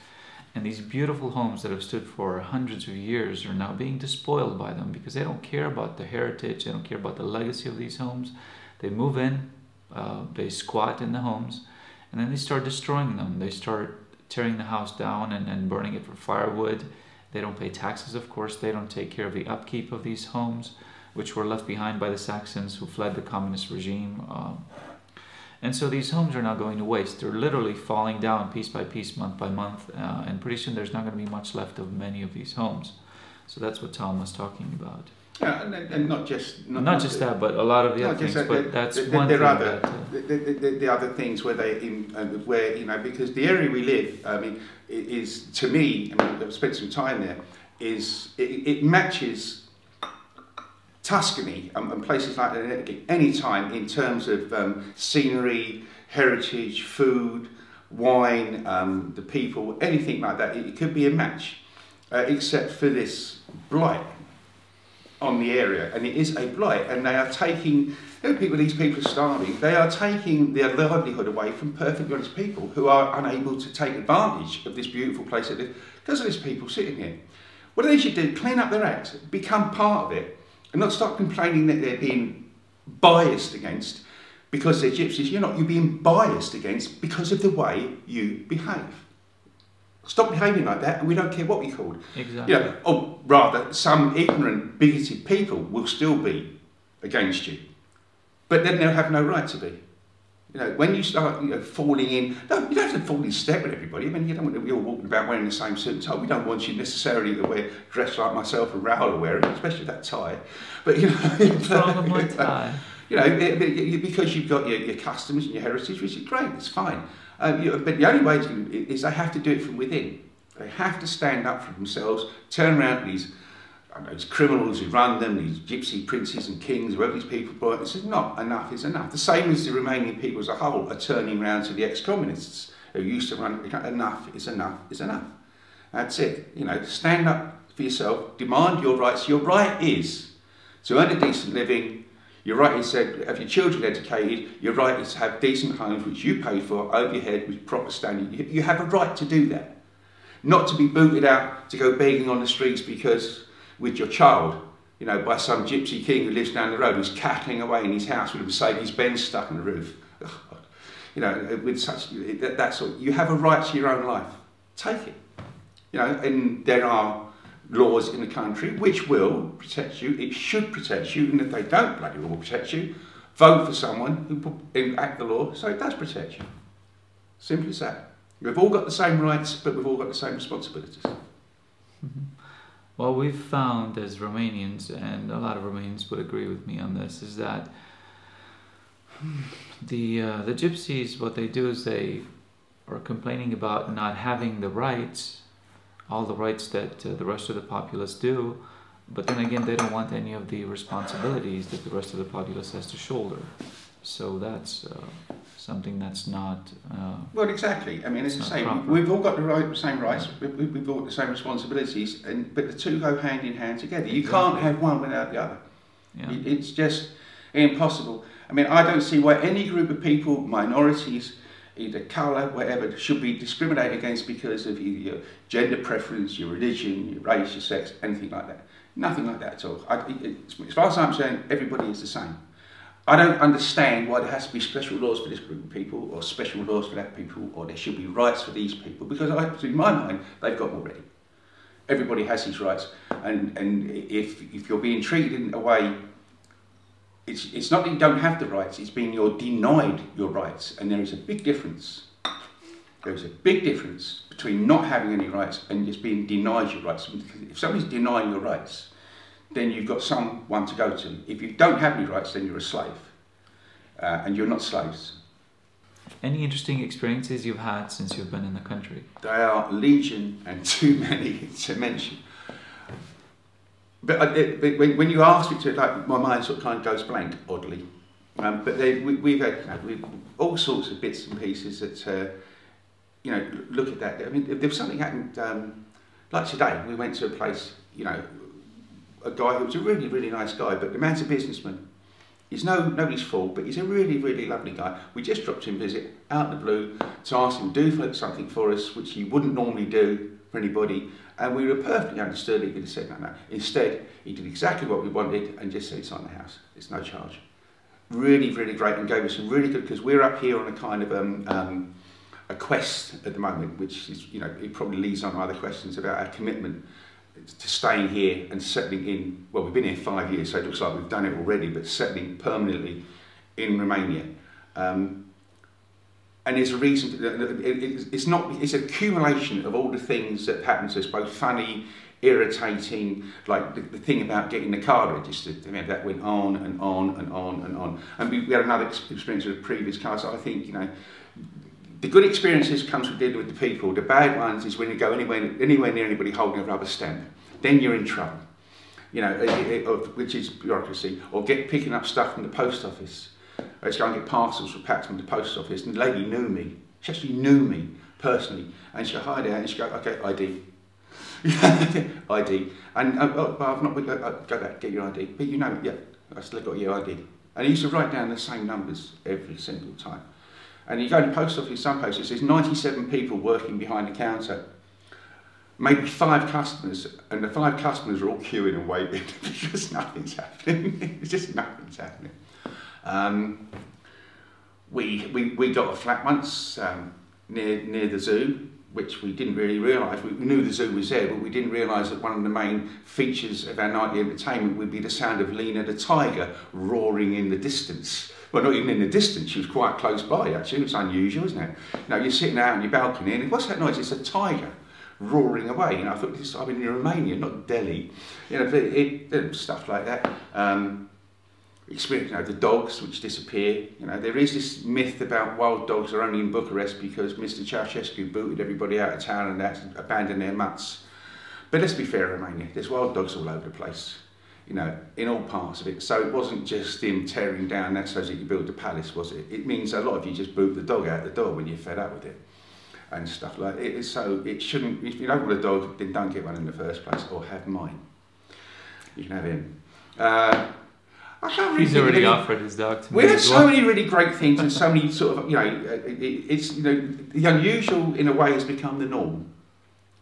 A: And these beautiful homes that have stood for hundreds of years are now being despoiled by them because they don't care about the heritage, they don't care about the legacy of these homes. They move in, they squat in the homes, and then they start destroying them. They start tearing the house down and burning it for firewood. They don't pay taxes, of course. They don't take care of the upkeep of these homes, which were left behind by the Saxons who fled the communist regime. And so these homes are now going to waste. They're literally falling down piece by piece, month by month, and pretty soon there's not going to be much left of many of these homes. So that's what Tom was talking about.
B: Yeah, and not just
A: that, but a lot of the other things. But that's one thing.
B: The other things where where because the area we live, I mean, is to me. I mean, I've spent some time there. It matches Tuscany and places like that any time in terms of scenery, heritage, food, wine, the people, anything like that. It could be a match, except for this blight on the area, and it is a blight, and they are taking, these people are starving, they are taking their livelihood away from perfectly honest people who are unable to take advantage of this beautiful place they live because of these people sitting here. What they should do, clean up their act, become part of it, and not start complaining that they're being biased against because they're gypsies. You're not, you're being biased against because of the way you behave. Stop behaving like that, and we don't care what we're called.
A: Exactly.
B: Or rather, some ignorant, bigoted people will still be against you, but then they'll have no right to be. When you start, falling in, no, you don't have to fall in step with everybody. I mean, you don't want to be all walking about wearing the same suit and tie. We don't want you necessarily to dress like myself and Raoul are wearing, especially that tie. But
A: what's wrong with my tie?
B: Because you've got your customs and your heritage, which is great. It's fine. But the only way is they have to do it from within. They have to stand up for themselves, turn around to these criminals who run them, these gypsy princes and kings, whoever these people brought, and says, no, enough is enough. The same as the Romanian people as a whole are turning around to the ex-communists who used to run, enough is enough is enough. That's it. Stand up for yourself, demand your rights. Your right is to earn a decent living. Your right is to have your children educated. Your right is to have decent homes which you pay for over your head with proper standing. You have a right to do that. Not to be booted out to go begging on the streets because with your child, by some gypsy king who lives down the road who's cackling away in his house with a Mercedes-Benz stuck in the roof. With such, that's all. You have a right to your own life. Take it. And there are laws in the country which will protect you. It should protect you, and if they don't bloody well protect you, vote for someone who enact the law so it does protect you. Simple as that. We've all got the same rights, but we've all got the same responsibilities.
A: Mm-hmm. What we've found as Romanians, and a lot of Romanians would agree with me on this, is that the gypsies, what they do is they are complaining about not having the rights, all the rights that the rest of the populace do, but then again they don't want any of the responsibilities that the rest of the populace has to shoulder. So that's something that's not
B: well, exactly. I mean, it's the same. We've all got the same rights. We've all got the same responsibilities, but the two go hand in hand together. You can't have one without the other. Yeah. It's just impossible. I mean, I don't see why any group of people, minorities, either colour, whatever, should be discriminated against because of your gender preference, your religion, your race, your sex, anything like that. Nothing like that at all. As far as I'm concerned, everybody is the same. I don't understand why there has to be special laws for this group of people or special laws for that people, or there should be rights for these people, because in my mind they've got them already. Everybody has these rights, and if you're being treated in a way, it's not that you don't have the rights, it's being you're denied your rights, and there is a big difference. There is a big difference between not having any rights and just being denied your rights. If somebody's denying your rights, then you've got someone to go to. If you don't have any rights, then you're a slave. And you're not slaves.
A: Any interesting experiences you've had since you've been in the country?
B: They are legion and too many to mention. But when you ask me to, like, my mind sort of kind of goes blank, oddly. But we've had all sorts of bits and pieces that, you know, look at that. I mean, if there was something happened, like today, we went to a place, you know, a guy who was a really, really nice guy, but the man's a businessman. He's nobody's fault, but he's a really, really lovely guy. We just dropped him a visit out in the blue to ask him to do something for us, which he wouldn't normally do for anybody. And we were perfectly understood. He could have said no, no. Instead, he did exactly what we wanted and just said it's on the house. It's no charge. Really, really great, and gave us some really good, because we're up here on a kind of a quest at the moment, which is, you know, it probably leads on to other questions about our commitment to staying here and settling in. Well, we've been here 5 years, so it looks like we've done it already, but settling permanently in Romania. And there's a reason. It's an accumulation of all the things that happen to us, both funny, irritating, like the thing about getting the car registered. I mean, that went on and on and on and on. And we had another experience with a previous car. So I think, you know, the good experiences comes from dealing with the people. The bad ones is when you go anywhere near anybody holding a rubber stamp. Then you're in trouble. You know, which is bureaucracy. Or picking up stuff from the post office. I used to go and get parcels packed from the post office, and the lady knew me. She actually knew me personally, and she'd hide out and she'd go, okay, ID. ID. And oh, I've not go back, get your ID. But you know, yeah, I still got your ID. And he used to write down the same numbers every single time. And you go to the post office, some places, there's 97 people working behind the counter. Maybe 5 customers, and the 5 customers are all queuing and waiting because nothing's happening. It's just nothing's happening. We got a flat once near the zoo, which we didn't really realise. We knew the zoo was there, but we didn't realise that one of the main features of our nightly entertainment would be the sound of Lena the tiger roaring in the distance. Well, not even in the distance, she was quite close by actually. It was unusual, isn't it? You know, you're sitting out on your balcony and what's that noise? It's a tiger roaring away. You know, I thought I'm in Romania, not Delhi. You know, stuff like that. Experience, you know, the dogs which disappear. You know, there is this myth about wild dogs are only in Bucharest because Mr. Ceausescu booted everybody out of town and they had to abandon their mutts. But let's be fair, Romania, there's wild dogs all over the place, you know, in all parts of it. So it wasn't just him tearing down that so that you build a palace, was it? It means a lot of you just boot the dog out the door when you're fed up with it and stuff like it. So it shouldn't, if you don't want a dog, then don't get one in the first place, or have mine. You can have him. I can't really.
A: He's already offered his dog to me.
B: We had so many really great things, and so many sort of, you know, it's, you know, the unusual in a way has become the norm.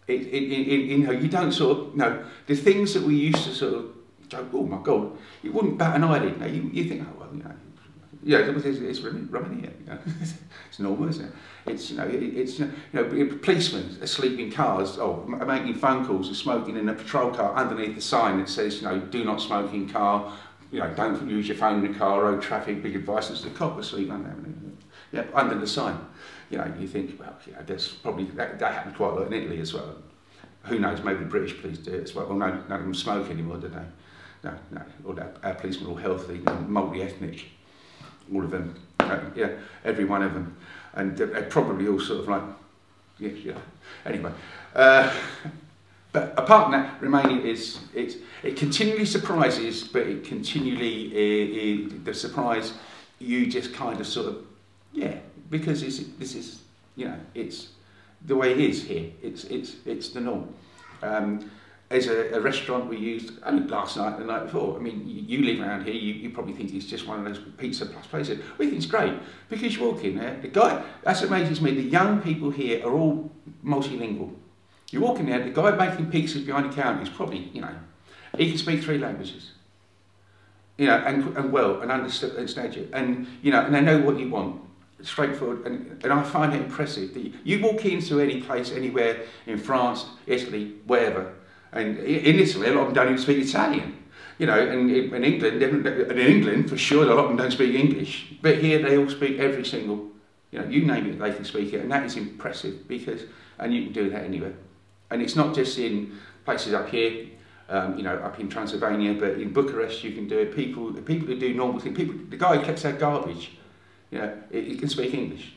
B: You know, you don't sort of, you know, the things that we used to sort of joke, oh my God, you wouldn't bat an eyelid. Now you think, oh well, you know, yeah, it's Romania, you know, it's normal, isn't it? It's, you know, it's, you know, policemen asleep in cars, or making phone calls and smoking in a patrol car underneath the sign that says, you know, do not smoke in car. You know, don't use your phone in the car, road traffic, big advice. There's the cop asleep under the sign. You know, you think, well, you know, there's probably, that happens quite a lot in Italy as well. Who knows, maybe the British police do it as well. Well, none of them smoke anymore, do they? No, all our policemen are all healthy and multi-ethnic, all of them. Yeah, every one of them. And they're probably all sort of like, yeah. Anyway. But apart from that, Romania it continually surprises, but it continually, the surprise, you just kind of sort of, yeah, because this is, you know, it's the way it is here. It's the norm. As a restaurant we used only last night and the night before. I mean, you live around here, you probably think it's just one of those pizza plus places. We think it's great because you walk in there, the guy, that's what amazes me, the young people here are all multilingual. You walk in there, the guy making pizzas behind the counter is probably, you know, he can speak 3 languages. You know, and well, and understand you. And, you know, and they know what you want. Straightforward. And I find it impressive that you walk into any place, anywhere in France, Italy, wherever, and in Italy, a lot of them don't even speak Italian. You know, and in England, for sure, a lot of them don't speak English. But here they all speak every single, you know, you name it, they can speak it. And that is impressive because, and you can do that anywhere. And it's not just in places up here, you know, up in Transylvania, but in Bucharest you can do it. People who do normal things, the guy who collects our garbage, you know, he can speak English.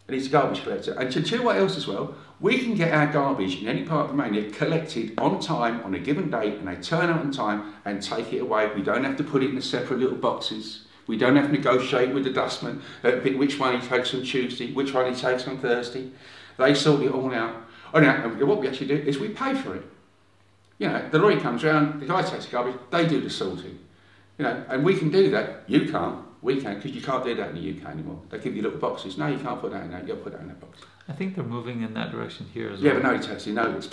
B: And he's a garbage collector. And to you what else as well, we can get our garbage in any part of Romania collected on time, on a given date, and they turn up on time and take it away. We don't have to put it in separate little boxes. We don't have to negotiate with the dustman which one he takes on Tuesday, which one he takes on Thursday. They sort it all out. And what we actually do is we pay for it. You know, the lorry comes round, the guy takes the garbage, they do the sorting. You know, and we can do that. You can't. We can, because you can't do that in the UK anymore. They give you little boxes. No, you can't put that in there. You've got to put that in that box.
A: I think they're moving in that direction here as
B: well.
A: well.
B: Yeah, but nobody actually knows.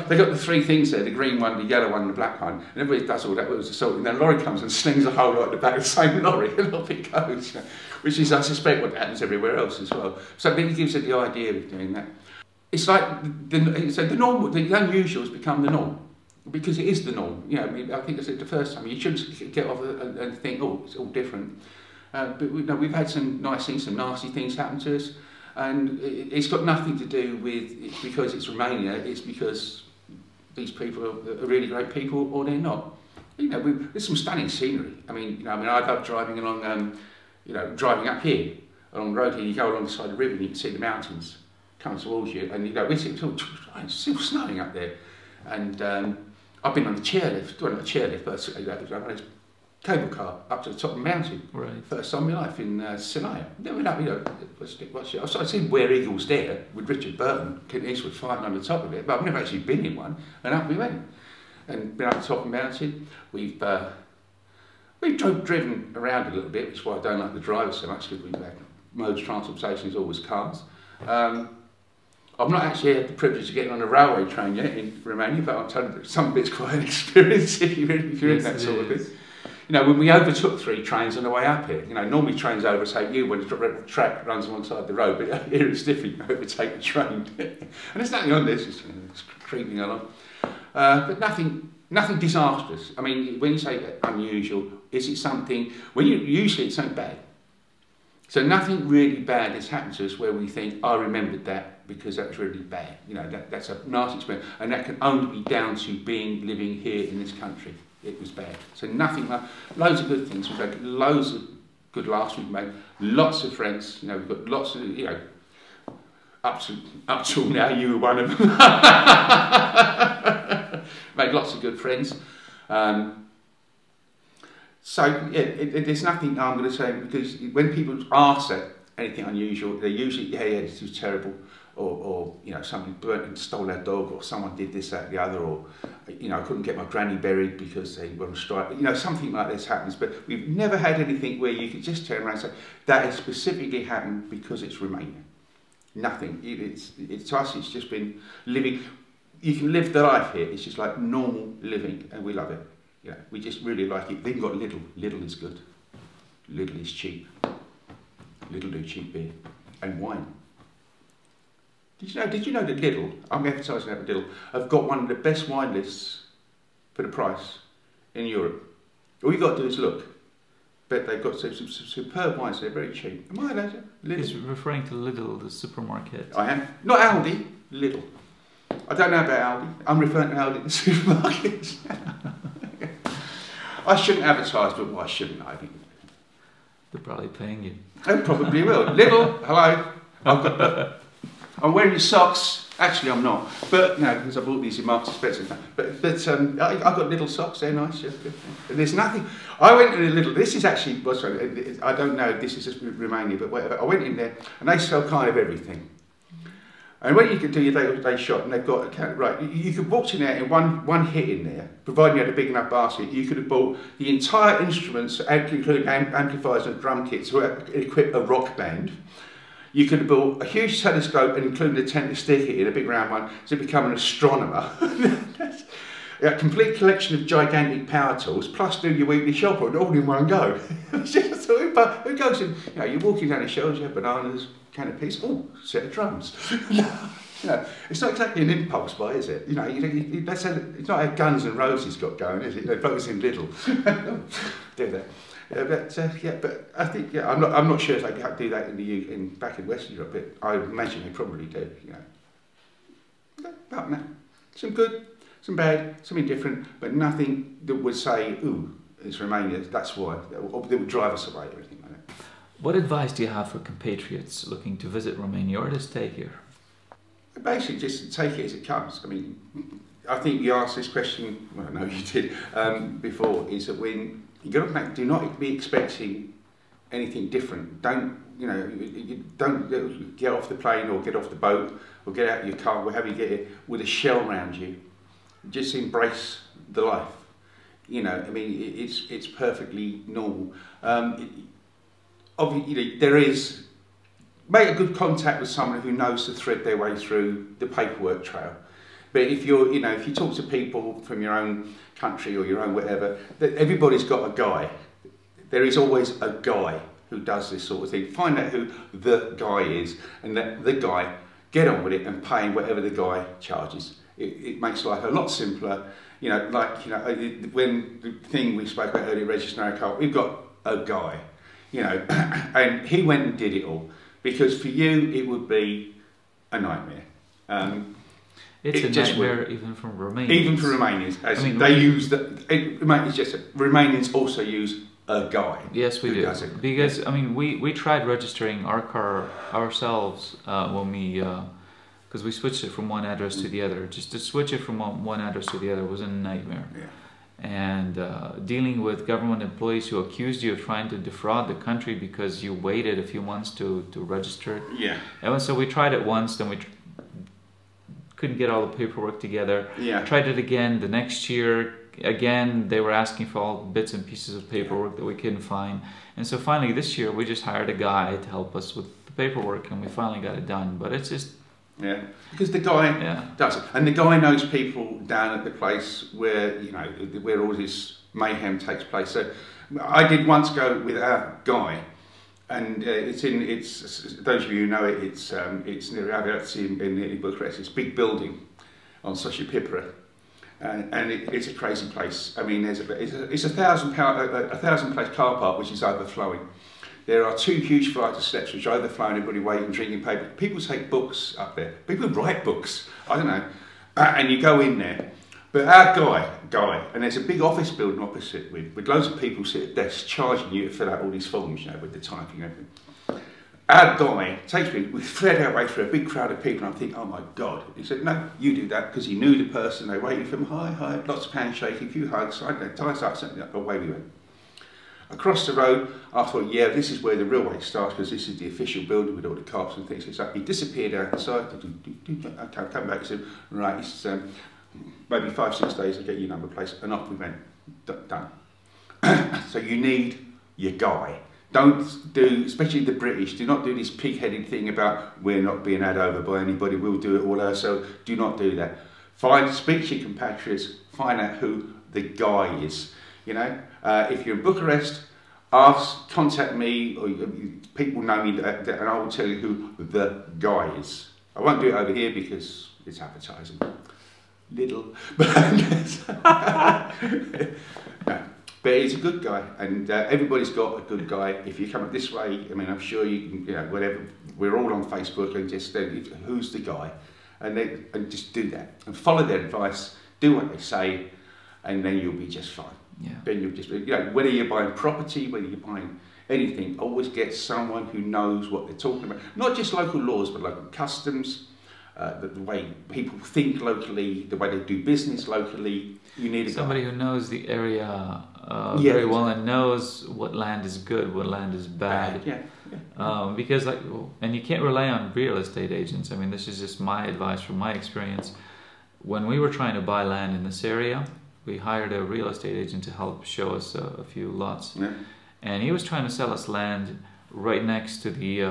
B: They got the three things there, the green one, the yellow one, and the black one. And everybody does all that with the salt. And then a lorry comes and slings a whole lot at the back of the same lorry, and off it goes. Which is, I suspect, what happens everywhere else as well. So I think it gives it the idea of doing that. It's like, the unusual has become the norm. Because it is the norm. You know, I mean, I think I said the first time, you shouldn't get off and think, oh, it's all different. But we've had some nice things, some nasty things happen to us, and it's got nothing to do with because it's Romania. It's because these people are really great people, or they're not. You know, there's some stunning scenery. I mean, I love driving along, driving up here along the road here. You go along the side of the river, and you can see the mountains coming towards you, and it's still snowing up there, and I've been on the chairlift, well not a chairlift, but a cable car up to the top of the mountain.
A: Right.
B: First time in my life in Sinai. Never know, I've seen Where Eagles Dare with Richard Burton, Clint Eastwood fighting on the top of it, but I've never actually been in one, and up we went. And been up the top of the mountain. We've driven around a little bit, which is why I don't like the driver so much, because we've had modes of transportation is always cars. I've not actually had the privilege of getting on a railway train yet in Romania, but I'm telling you, some of it's quite an experience if you're in that sort of thing. You know, when we overtook 3 trains on the way up here, you know, normally trains overtake you when the track runs alongside the road, but here it's different, you overtake the train. And there's nothing on this, it's creeping along. But nothing disastrous. I mean, when you say unusual, is it something, usually it's something bad. So nothing really bad has happened to us where we think, I remembered that because that was really bad. You know, that's a nasty experience, and that can only be down to living here in this country. It was bad. So nothing, loads of good things. We've had loads of good laughs. We've made lots of friends. You know, we've got lots of, you know, up till now, you were one of them. Made lots of good friends. So yeah, there's nothing I'm going to say, because when people ask that anything unusual, they're usually, yeah, this was terrible, or you know, somebody burnt and stole our dog, or someone did this, that, the other, or you know, I couldn't get my granny buried because they were on strike. You know, something like this happens, but we've never had anything where you could just turn around and say that has specifically happened because it's Romania. Nothing. To us, it's just been living. You can live the life here. It's just like normal living, and we love it. Yeah, we just really like it. Then you've got Lidl. Lidl is good. Lidl is cheap. Lidl do cheap beer and wine. Did you know that Lidl, I'm advertising at Lidl, have got one of the best wine lists for the price in Europe? All you've got to do is look. But they've got some superb wines, they're very cheap. Am I allowed to? Lidl?
A: He's referring to Lidl, the supermarket.
B: I am. Not Aldi, Lidl. I don't know about Aldi. I'm referring to Aldi, the supermarkets. I shouldn't advertise, but why shouldn't I?
A: They're probably paying you.
B: They probably will. Lidl, hello. I'm wearing your socks. Actually, I'm not. But no, because I bought these in Marks and Spencer. But I've got little socks. They're nice. Yeah. There's nothing. I went in a little. This is actually. Well, sorry, I don't know. This is just Romania, but whatever. I went in there, and they sell kind of everything. And when you can do your day shop, and they've got right, you could walk in there in one hit in there, providing you had a big enough basket. You could have bought the entire instruments, including amplifiers and drum kits, to equip a rock band. You could have bought a huge telescope and included a tent to stick it in, a big round one, to become an astronomer. A complete collection of gigantic power tools, plus do your weekly shopping all in one go. It's just, who goes in? You know, you're walking down the shelves, you have bananas, can of peas, oh, set of drums. You know, it's not exactly an impulse buy, is it? You know, it's not how Guns N' Roses got going, is it? They focus in Lidl. Do that. But I think I'm not sure if they do that in back in West Europe, but I imagine they probably do. You know, apart from that, some good, some bad, some indifferent, but nothing that would say, "Ooh, it's Romania." That's why that would drive us away or anything like that.
A: What advice do you have for compatriots looking to visit Romania or to stay here?
B: Basically, just take it as it comes. I mean, I think you asked this question. Well, no, you did before. Is that when you got to make, do not be expecting anything different. Don't, you know, you don't get off the plane or get off the boat or get out of your car, wherever you get it, with a shell around you. Just embrace the life. You know, I mean, it's perfectly normal. Obviously, you know, there is, make a good contact with someone who knows to thread their way through the paperwork trail. But if you're, you know, if you talk to people from your own country or your own whatever, everybody's got a guy. There is always a guy who does this sort of thing. Find out who the guy is and let the guy get on with it and pay whatever the guy charges. It makes life a lot simpler. You know, like, you know, when the thing we spoke about earlier, registering a car, we've got a guy, you know, and he went and did it all. Because for you, it would be a nightmare.
A: It's a nightmare even from Romanians. Even for
B: Romanians. As I mean, they use the, Romanians also use a guy.
A: Yes, we do. Because, I mean, we tried registering our car ourselves when we, because we switched it from one address to the other. Just to switch it from one address to the other was a nightmare.
B: Yeah.
A: And dealing with government employees who accused you of trying to defraud the country because you waited a few months to register it.
B: Yeah.
A: And so we tried it once, then we couldn't get all the paperwork together.
B: Yeah.
A: Tried it again the next year. Again, they were asking for all bits and pieces of paperwork that we couldn't find. And so finally this year we just hired a guy to help us with the paperwork and we finally got it done. But it's just...
B: Yeah, because the guy does it. And the guy knows people down at the place where, you know, where all this mayhem takes place. So I did once go with our guy, and it's those of you who know it, it's near Aviații in Bucharest. It's a big building on Sotia Pipera, and it's a crazy place. I mean, it's a 1,000 place car park which is overflowing. There are 2 huge flights of steps which are overflowing, everybody waiting, drinking paper. People take books up there. People write books. I don't know. And you go in there. But our guy, and there's a big office building opposite with loads of people sit at desks charging you to fill out all these forms, you know, with the typing and everything. Our guy takes me, we fled our way through a big crowd of people, and I think, oh my God. He said, no, you do that, because he knew the person, they waited for him, hi, lots of handshaking, a few hugs, ties up, away we went. Across the road, I thought, yeah, this is where the real way starts, because this is the official building with all the cops and things. So he disappeared out the side. Okay, come back. He said, right, it's maybe 5-6 days to get your number plate, and off we went. Done. So you need your guy. Don't do, especially the British, do not do this pig-headed thing about we're not being had over by anybody. We'll do it all ourselves. Do not do that. Speak to your compatriots. Find out who the guy is. You know, if you're in Bucharest, contact me, or people know me, and I will tell you who the guy is. I won't do it over here because it's advertising. Little, but he's a good guy, and everybody's got a good guy. If you come up this way, I mean, I'm sure you can, you know, whatever. We're all on Facebook, and just who's the guy, and just do that and follow their advice. Do what they say, and then you'll be just fine.
A: Yeah.
B: Then you'll just, you know, whether you're buying property, whether you're buying anything, always get someone who knows what they're talking about. Not just local laws, but local customs, the way people think locally, the way they do business locally. You need
A: somebody who knows the area very well and knows what land is good, what land is bad. Because and you can't rely on real estate agents. I mean, this is just my advice from my experience. When we were trying to buy land in this area, we hired a real estate agent to help show us a few lots. Yeah. And he was trying to sell us land right next to the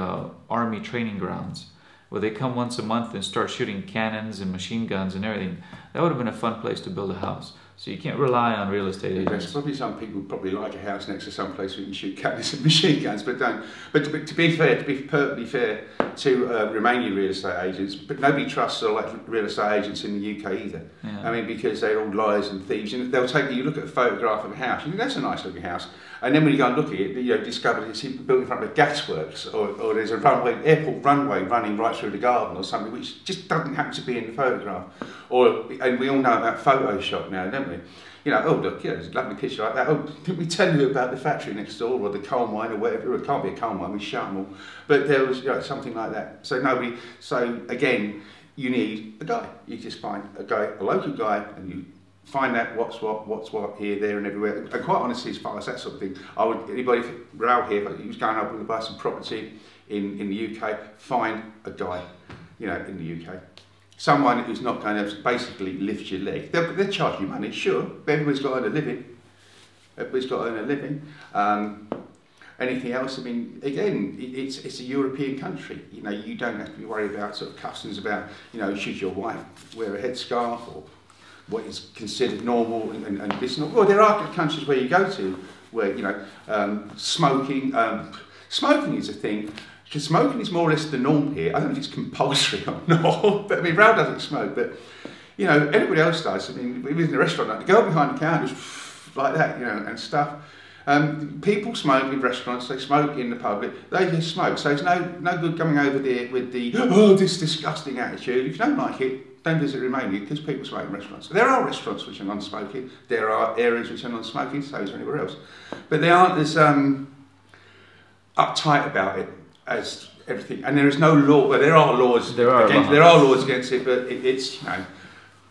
A: army training grounds, where they come once a month and start shooting cannons and machine guns and everything. That would have been a fun place to build a house. So you can't rely on real estate agents.
B: There's probably some people probably like a house next to some place where you can shoot cannons and machine guns, but don't. But to be fair, to be perfectly fair to Romanian real estate agents, but nobody trusts real estate agents in the UK either. Yeah. I mean, because they're all liars and thieves, and they'll take you look at a photograph of a house, you think that's a nice looking house, and then when you go and look at it, you know, discover it's built in front of a gasworks, or there's a airport runway running right through the garden or something, which just doesn't happen to be in the photograph. And we all know about Photoshop now, don't we? You know, oh look, yeah, there's a lovely picture like that. Oh, didn't we tell you about the factory next door, or the coal mine, or whatever? It can't be a coal mine, we shut them all. But there was, you know, something like that. So again, you need a guy. You just find a guy, a local guy, and you find out what's what here, there and everywhere. And quite honestly, as far as that sort of thing, I would, anybody around here, if he was going up and buy some property in the UK, find a guy, you know, in the UK. Someone who's not going to basically lift your leg. They'll charge you money, sure, but everybody's got to earn a living. Everybody's got to earn a living. Anything else, I mean, again, it's a European country. You know, you don't have to be worried about sort of customs about, you know, should your wife wear a headscarf or what is considered normal and this. Well, there are countries where you go to where, you know, smoking is a thing. Because smoking is more or less the norm here. I don't know if it's compulsory or not, but I mean, Rao doesn't smoke, but, you know, everybody else does. I mean, we was in a restaurant, like, the girl behind the counter was like that, you know, and stuff. People smoke in restaurants, they smoke in the public, they just smoke. So it's no good coming over there with the, oh, this disgusting attitude. If you don't like it, don't visit Romania, because people smoke in restaurants. There are restaurants which are non-smoking, there are areas which are non-smoking, so is anywhere else. But they aren't as uptight about it as everything. And there is no law, well, there are laws against it, but it's, you know,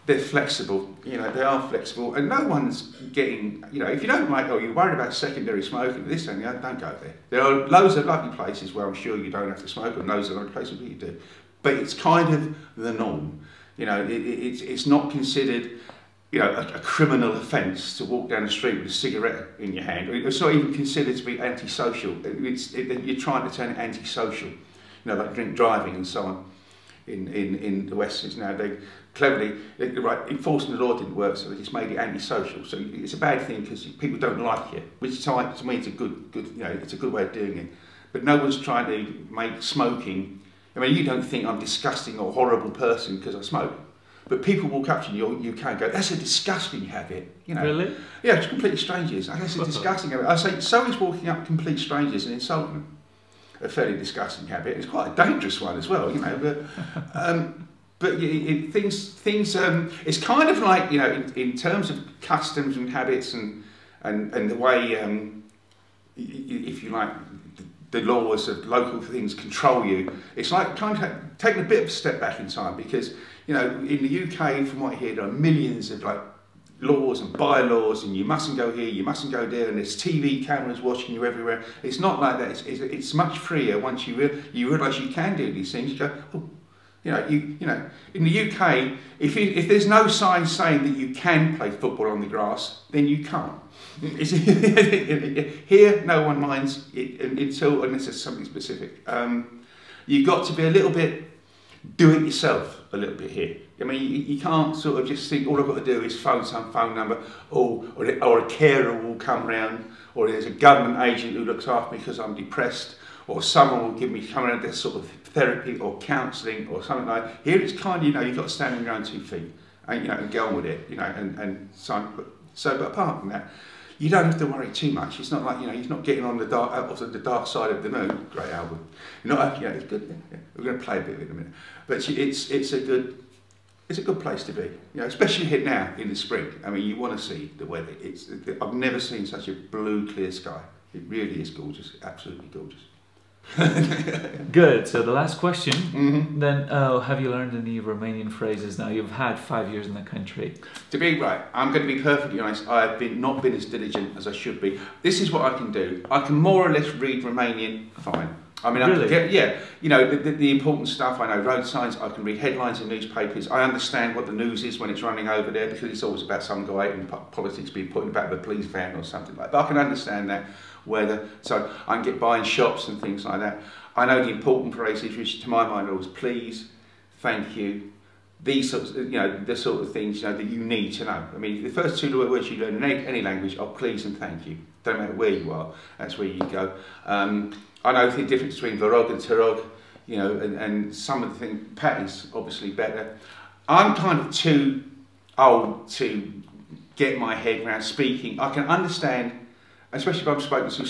B: they're flexible, you know, they are flexible, and no one's getting, you know, if you don't like, oh, you're worried about secondary smoking, this and that, don't go there. There are loads of lovely places where I'm sure you don't have to smoke, and loads of other places where you do. But it's kind of the norm, you know, it's not considered, you know, a criminal offence to walk down the street with a cigarette in your hand. It's not even considered to be antisocial. You're trying to turn it antisocial, you know, like drink driving and so on. In the West now, they cleverly, right, enforcing the law didn't work, so they just made it antisocial. So it's a bad thing because people don't like it, which to me it's a good, you know, it's a good way of doing it. But no one's trying to make smoking. I mean, you don't think I'm disgusting or horrible person because I smoke, but people walk up to you and go, "That's a disgusting habit," you know.
A: Really?
B: Yeah, it's complete strangers. I guess it's a disgusting habit. I say, so is walking up to complete strangers and insulting them. A fairly disgusting habit. It's quite a dangerous one as well, you know. But it's kind of like, you know, in terms of customs and habits and the way, if you like, the laws of local things control you. It's like kind of taking a bit of a step back in time, because, you know, in the UK, from what I hear, there are millions of like laws and bylaws, and you mustn't go here, you mustn't go there, and there's TV cameras watching you everywhere. It's not like that. It's much freer once you realise you can do these things. You go, oh, you know, in the UK, if there's no sign saying that you can play football on the grass, then you can't. Here, no one minds it unless it's something specific. You've got to be a little bit do it yourself a little bit here. I mean, you can't sort of just think all I've got to do is phone some phone number, or a carer will come round, or there's a government agent who looks after me because I'm depressed, or someone will give me come around this sort of therapy or counselling or something like that. Here it's kind of, you know, you've got to stand on your own 2 feet and, you know, and get on with it, you know, and so but apart from that, you don't have to worry too much. It's not like, you know, he's not getting on the dark side of the moon. Great album. You're not, you know, it's good. Yeah. We're going to play a bit of it in a minute. But it's a good place to be. You know, especially here now in the spring. I mean, you want to see the weather. I've never seen such a blue, clear sky. It really is gorgeous. Absolutely gorgeous.
A: Good. So the last question, then, have you learned any Romanian phrases now? You've had 5 years in the country.
B: To be right, I'm going to be perfectly honest, I have not been as diligent as I should be. This is what I can do. I can more or less read Romanian fine. I mean,
A: really?
B: I can get, you know, the important stuff. I know road signs, I can read headlines in newspapers. I understand what the news is when it's running over there, because it's always about some guy in politics being put in the back of a police van or something like that. I can understand that. So I can get by in shops and things like that. I know the important phrases, which to my mind are always please, thank you, these sorts of, you know, the sort of things, you know, that you need to know. I mean, the first 2 words you learn in any language are please and thank you. Don't matter where you are, that's where you go. I know the difference between verog and terog, you know, and some of the things, pat is obviously better. I'm kind of too old to get my head around speaking. I can understand, especially if I'm spoken to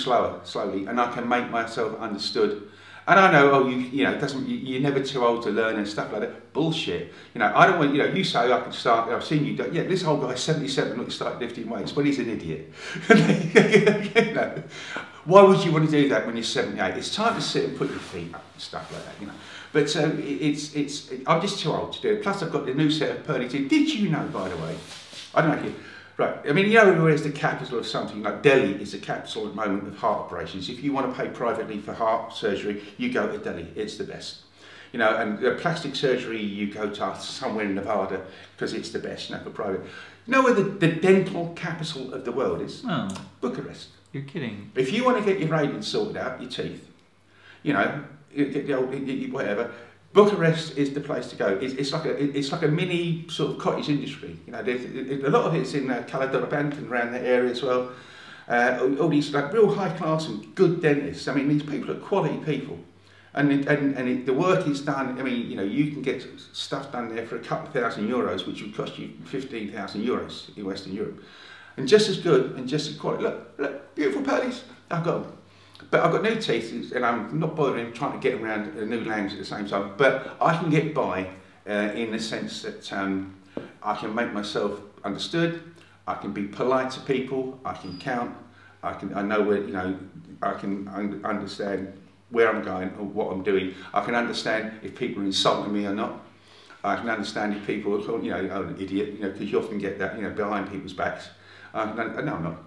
B: slowly, and I can make myself understood. And I know, oh, you know, you're never too old to learn and stuff like that. Bullshit. You know, I don't want, you know, you say I can start, I've seen you do, yeah, this old guy's 77, look, he started lifting weights. Well, he's an idiot. You know, why would you want to do that when you're 78? It's time to sit and put your feet up and stuff like that, you know. But I'm just too old to do it. Plus, I've got the new set of pearly teeth. Did you know, by the way, I don't know. Right. I mean, you know, where's the capital of something like Delhi is the capital at the moment of heart operations. If you want to pay privately for heart surgery, you go to Delhi. It's the best. You know, and plastic surgery, you go to somewhere in Nevada because it's the best, you know, for private. You know where the dental capital of the world is?
A: Oh.
B: Bucharest.
A: You're kidding.
B: If you want to get your radiance sorted out, your teeth, you know, whatever, Bucharest is the place to go. It's like a mini sort of cottage industry. You know, a lot of it's in Caledonian and around that area as well. All these like real high class and good dentists. I mean, these people are quality people, and the work is done. I mean, you know, you can get stuff done there for a couple of €1,000, which would cost you €15,000 in Western Europe, and just as good and just as quality. Look, beautiful pearlies. I've got them. But I've got new teeth, and I'm not bothering trying to get around a new language at the same time. But I can get by in the sense that I can make myself understood. I can be polite to people. I can count. I know where, you know. I can understand where I'm going or what I'm doing. I can understand if people are insulting me or not. I can understand if people are, you know, oh, an idiot, you know, because you often get that, you know, behind people's backs. No, I'm not.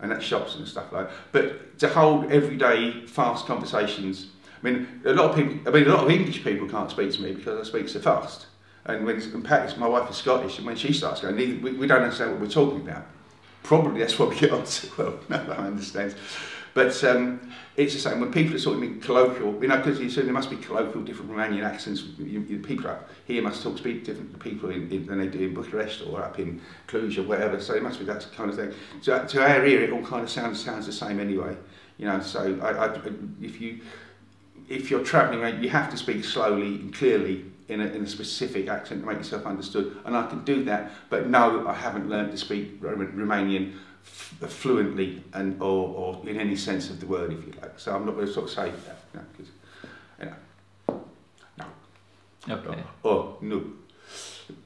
B: And at shops and stuff like that. But to hold everyday fast conversations, I mean, a lot of English people can't speak to me because I speak so fast. And when Pat, my wife is Scottish, and when she starts going, we don't understand what we're talking about. Probably that's what we get on to. Well, no one understands. But it's the same when people are sort of colloquial, you know, because you said there must be colloquial, different Romanian accents. People up here must speak different to people than they do in Bucharest or up in Cluj or whatever. So it must be that kind of thing. So to our ear, it all kind of sounds the same anyway. You know, so if you're travelling around, you have to speak slowly and clearly in a specific accent to make yourself understood. And I can do that, but no, I haven't learned to speak Romanian fluently and or in any sense of the word, if you like. So I'm not going to sort of say that, you know, because, you know, no.
A: Okay.
B: Or no.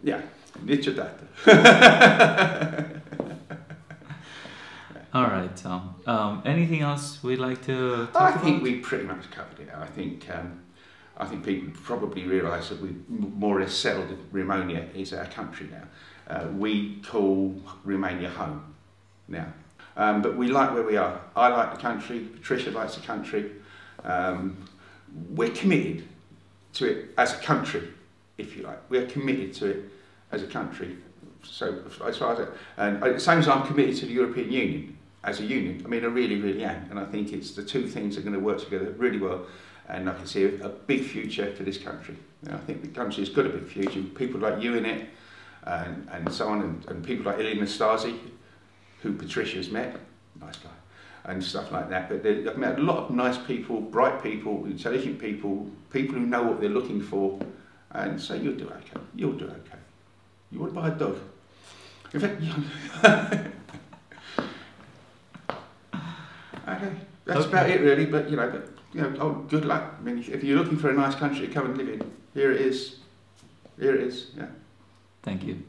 B: Yeah, niciodată.
A: All right, Tom. Anything else we'd like to talk
B: I
A: about?
B: think we pretty much covered it. I think people probably realise that we've more or less settled that Romania is our country now. We call Romania home now. But we like where we are. I like the country, Patricia likes the country. We're committed to it as a country, if you like. We're committed to it as a country. So as far as it, and at the same time I'm committed to the European Union as a union. I mean, I really, really am. And I think it's the two things are going to work together really well. And I can see a big future for this country. And I think the country's got a big future. People like you in it, and so on, and people like Elena Stasi, who Patricia's met, nice guy, and stuff like that. But I've met a lot of nice people, bright people, intelligent people, people who know what they're looking for, and so you'll do okay. You'll do okay. You want to buy a dog? In fact, okay, that's about it really. But you know, oh, good luck. I mean, if you're looking for a nice country to come and live in, here it is. Here it is. Yeah.
A: Thank you.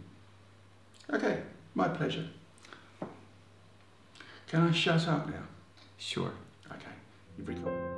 B: Okay, my pleasure. Can I shut up now?
A: Sure.
B: Okay, you've recorded.